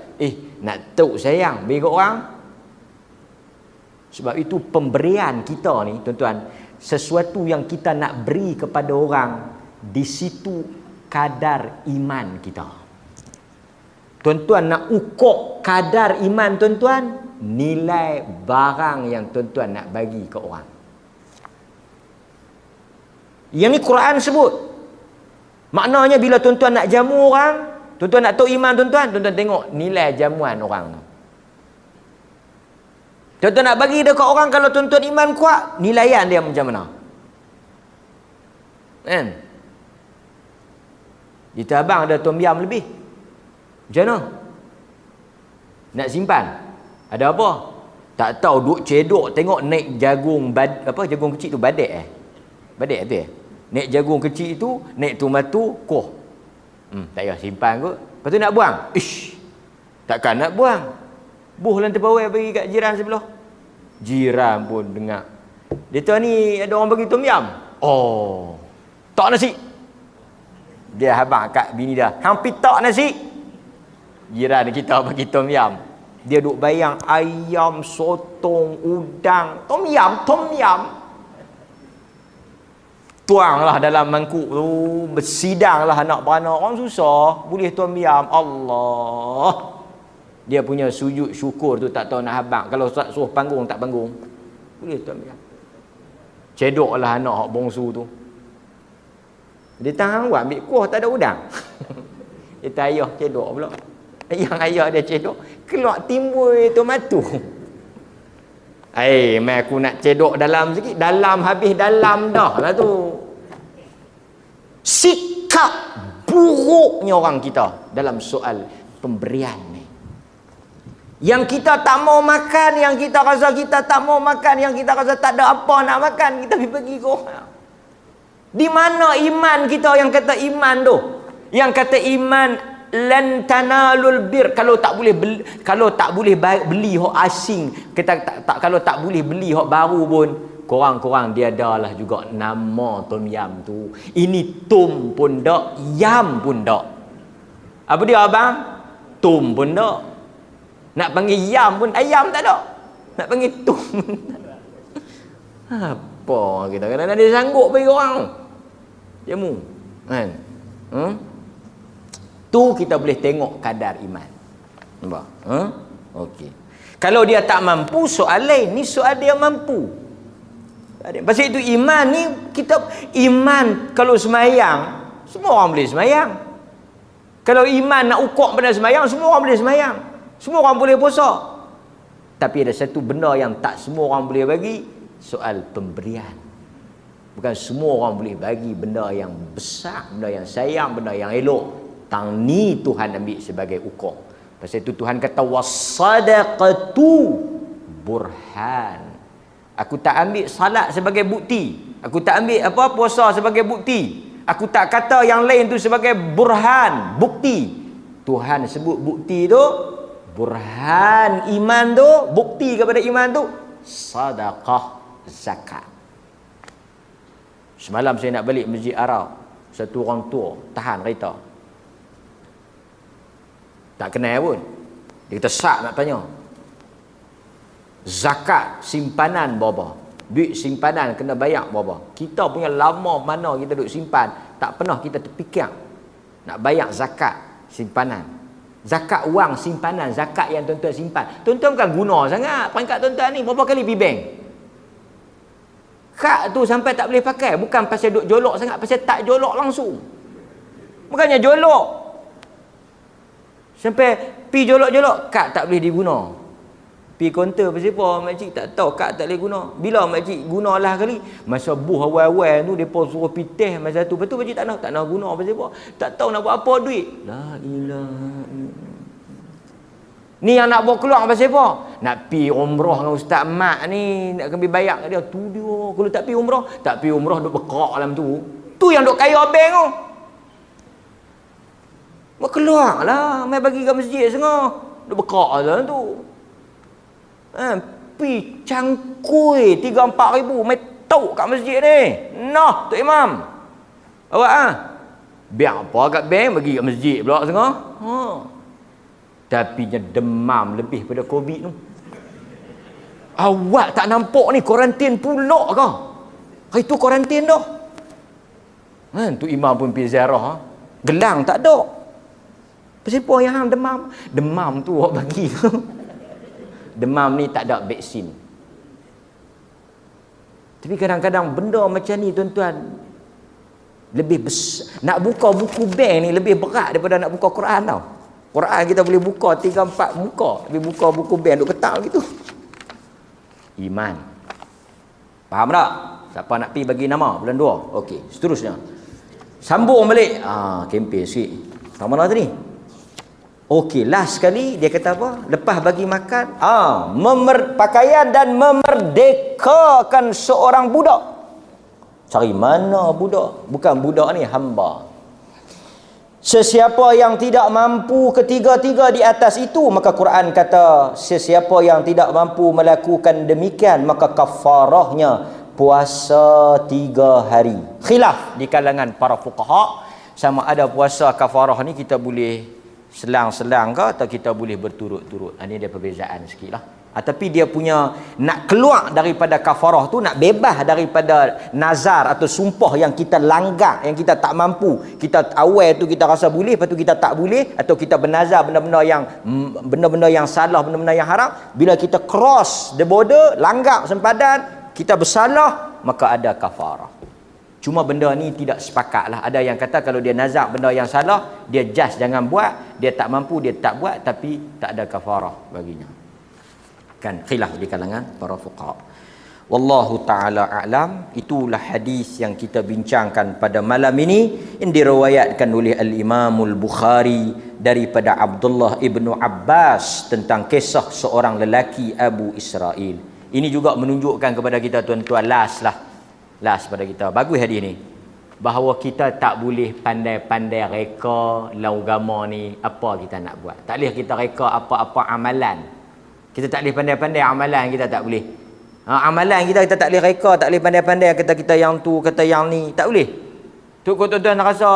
Nak tok sayang bagi kat orang. Sebab itu pemberian kita ni tuan-tuan, sesuatu yang kita nak beri kepada orang, di situ kadar iman kita. Tuan-tuan nak ukur kadar iman tuan-tuan, nilai barang yang tuan-tuan nak bagi ke orang. Yang ni Quran sebut. Maknanya bila tuan-tuan nak jamu orang, tuan-tuan nak tahu iman tuan-tuan, tuan-tuan tengok nilai jamuan orang tu. Tuan-tuan nak bagi dekat orang, kalau tuan-tuan iman kuat, nilaian dia macam mana? Kan? Di tabang ada tom yam lebih. Macam mana? Nak simpan? Ada apa? Tak tahu, duk cedok tengok naik jagung jagung kecil tu badek badek tu naik jagung kecil tu, naik tomatu koh. Tak payah simpan kot. Lepas tu nak buang, takkan nak buang, buh lantai bawah bagi kat jiran sebelah. Jiran pun dengar, dia tahu ni ada orang bagi tom yam, tak nasi. Dia habang kat bini dia, hampir tak nasi. Jiran kita bagi tom yam, dia duk bayang ayam, sotong, udang, tom yam. Tuanglah dalam mangkuk tu, bersidanglah anak beranak. Orang susah boleh tom yam. Allah, dia punya sujud syukur tu tak tahu nak habang. Kalau tak suruh panggung tak panggung. Boleh tom yam. Cedoklah anak hak bongsu tu. Dia tahan buat ambil kuah tak ada udang. Dia tak ayah cedok pula. Yang ayah dia cedok, keluar timbul tomato. Mai aku nak cedok dalam sikit, dalam habis dalam dah lah tu. Sikap buruknya orang kita dalam soal pemberian ni. Yang kita tak mau makan, yang kita rasa kita tak mau makan, yang kita rasa tak ada apa nak makan, kita pergi ke orang. Di mana iman kita yang kata iman tu? Yang kata iman lan tanalul bir, kalau tak boleh beli hak asing, kita kalau tak boleh beli hak baru pun, korang dia adalah juga nama tom yam tu. Ini tom pun dak, yam pun dak. Apa dia abang? Tom pun dak. Nak panggil yam pun ayam tak ada. Nak panggil tom pun tak ada. Apa kita kadang-kadang dia sanggup bagi orang jamu kan? Tu kita boleh tengok kadar iman. Nampak? Okey. Kalau dia tak mampu, soal lain. Ni soal dia mampu. Pasal itu iman ni, kita iman kalau semayang, semua orang boleh semayang. Kalau iman nak ukur pada semayang, semua orang boleh semayang. Semua orang boleh puasa. Tapi ada satu benda yang tak semua orang boleh bagi, soal pemberian. Bukan semua orang boleh bagi benda yang besar, benda yang sayang, benda yang elok. Tang ni Tuhan ambil sebagai ukur. Pasal itu Tuhan kata was-sadaqatu burhan. Aku tak ambil salat sebagai bukti. Aku tak ambil puasa sebagai bukti. Aku tak kata yang lain tu sebagai burhan, bukti. Tuhan sebut bukti tu burhan, iman tu, bukti kepada iman tu sedekah, zakat. Semalam saya nak balik Masjid Arab, satu orang tua tahan kereta, tak kenal pun. Dia kata sak nak tanya, zakat simpanan berapa? Duit simpanan kena bayar berapa? Kita punya lama mana kita duduk simpan, tak pernah kita terfikir nak bayar zakat simpanan. Zakat wang simpanan, zakat yang tuan-tuan simpan. Tuan-tuan bukan guna sangat peringkat tuan-tuan ni. Berapa kali pergi bank? Kad tu sampai tak boleh pakai. Bukan pasal duk jolok sangat, pasal tak jolok langsung. Bukannya jolok. Sampai pi jolok-jolok, kad tak boleh diguna. Pi kaunter pasal apa? Makcik tak tahu kad tak boleh guna. Bila makcik gunalah kali, masa buh awal-awal tu depa suruh pitih masa tu. Betul makcik tak nak guna pasal apa? Tak tahu nak buat apa duit. La ilaha. Ni yang nak bawa keluar pasal apa? Nak pi umrah dengan Ustaz Mat ni, nak kena bayar kat dia. Tu dia. Kalau tak pi umrah duk bekak dalam tu. Tu yang duk kaya bank tu. Mau keluar lah, mai bagi kat masjid setengah. Duk bekak dalam tu. Pi cangkui 3-4 ribu mai tauk kat masjid ni. Nah, Tok Imam. Awak biar apa kat bank bagi kat masjid pula setengah. Tapi demam lebih pada COVID tu. Awak tak nampak ni kuarantin pula ke? Hari tu kuarantin dah. Tu imam pun pergi ziarah. Gelang tak ada. Pasal apa yang hang demam? Demam tu awak bagi. Demam ni tak ada vaksin. Tapi kadang-kadang benda macam ni tuan-tuan, lebih besar. Nak buka buku bank ni lebih berat daripada nak buka Quran tau. Quran kita boleh buka 3-4 muka, tapi buka buku bank duk ketal gitu. Iman. Faham tak? Siapa nak pergi bagi nama bulan 2? Okey, seterusnya. Sambung balik. Kempen sikit. Tak mana tadi? Okey, last sekali dia kata apa? Lepas bagi makan, pakaian dan memerdekakan seorang budak. Cari mana budak? Bukan budak ni, hamba. Sesiapa yang tidak mampu ketiga-tiga di atas itu, maka Quran kata sesiapa yang tidak mampu melakukan demikian, maka kafarahnya puasa 3 hari. Khilaf di kalangan para fuqaha, sama ada puasa kafarah ni kita boleh selang-selang ke atau kita boleh berturut-turut. Ini dia perbezaan sikit lah. Tapi dia punya nak keluar daripada kafarah tu, nak bebas daripada nazar atau sumpah yang kita langgar, yang kita tak mampu. Kita awal tu kita rasa boleh, lepas tu kita tak boleh, atau kita bernazar benda-benda yang salah, benda-benda yang haram. Bila kita cross the border, langgar sempadan, kita bersalah, maka ada kafarah. Cuma benda ni tidak sepakat lah. Ada yang kata kalau dia nazar benda yang salah, dia just jangan buat. Dia tak mampu, dia tak buat, tapi tak ada kafarah baginya. Kan khilaf di kalangan para fuqaha. Wallahu ta'ala a'lam. Itulah hadis yang kita bincangkan pada malam ini, yang diriwayatkan oleh Al-Imamul Bukhari daripada Abdullah ibnu Abbas tentang kisah seorang lelaki Abu Israel. Ini juga menunjukkan kepada kita tuan-tuan, last pada kita. Bagus hadis ni. Bahawa kita tak boleh pandai-pandai reka agama ni apa kita nak buat. Tak boleh kita reka apa-apa amalan. Kita tak boleh pandai-pandai amalan, kita tak boleh. Amalan kita tak boleh reka, tak boleh pandai-pandai kata kita yang tu, kata yang ni, tak boleh. Tuan-tuan rasa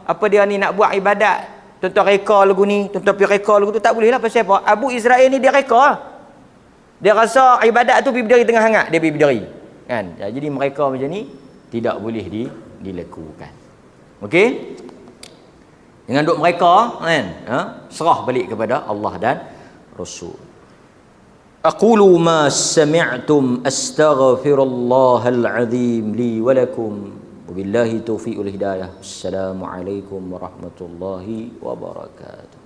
apa dia ni nak buat ibadat, tuan-tuan reka lagu ni, tuan-tuan pergi reka lagu tu, tak boleh lah. Pasal apa? Abu Israel ni dia reka. Dia rasa ibadat tu pergi berdiri tengah hangat, dia pergi berdiri. Kan? Jadi mereka macam ni tidak boleh dilakukan. Okey? Dengan duk mereka kan, serah balik kepada Allah dan Rasul. أقول ما سمعتم أستغفر الله العظيم لي ولكم وبالله توفيق الهداية. السلام عليكم ورحمة الله وبركاته.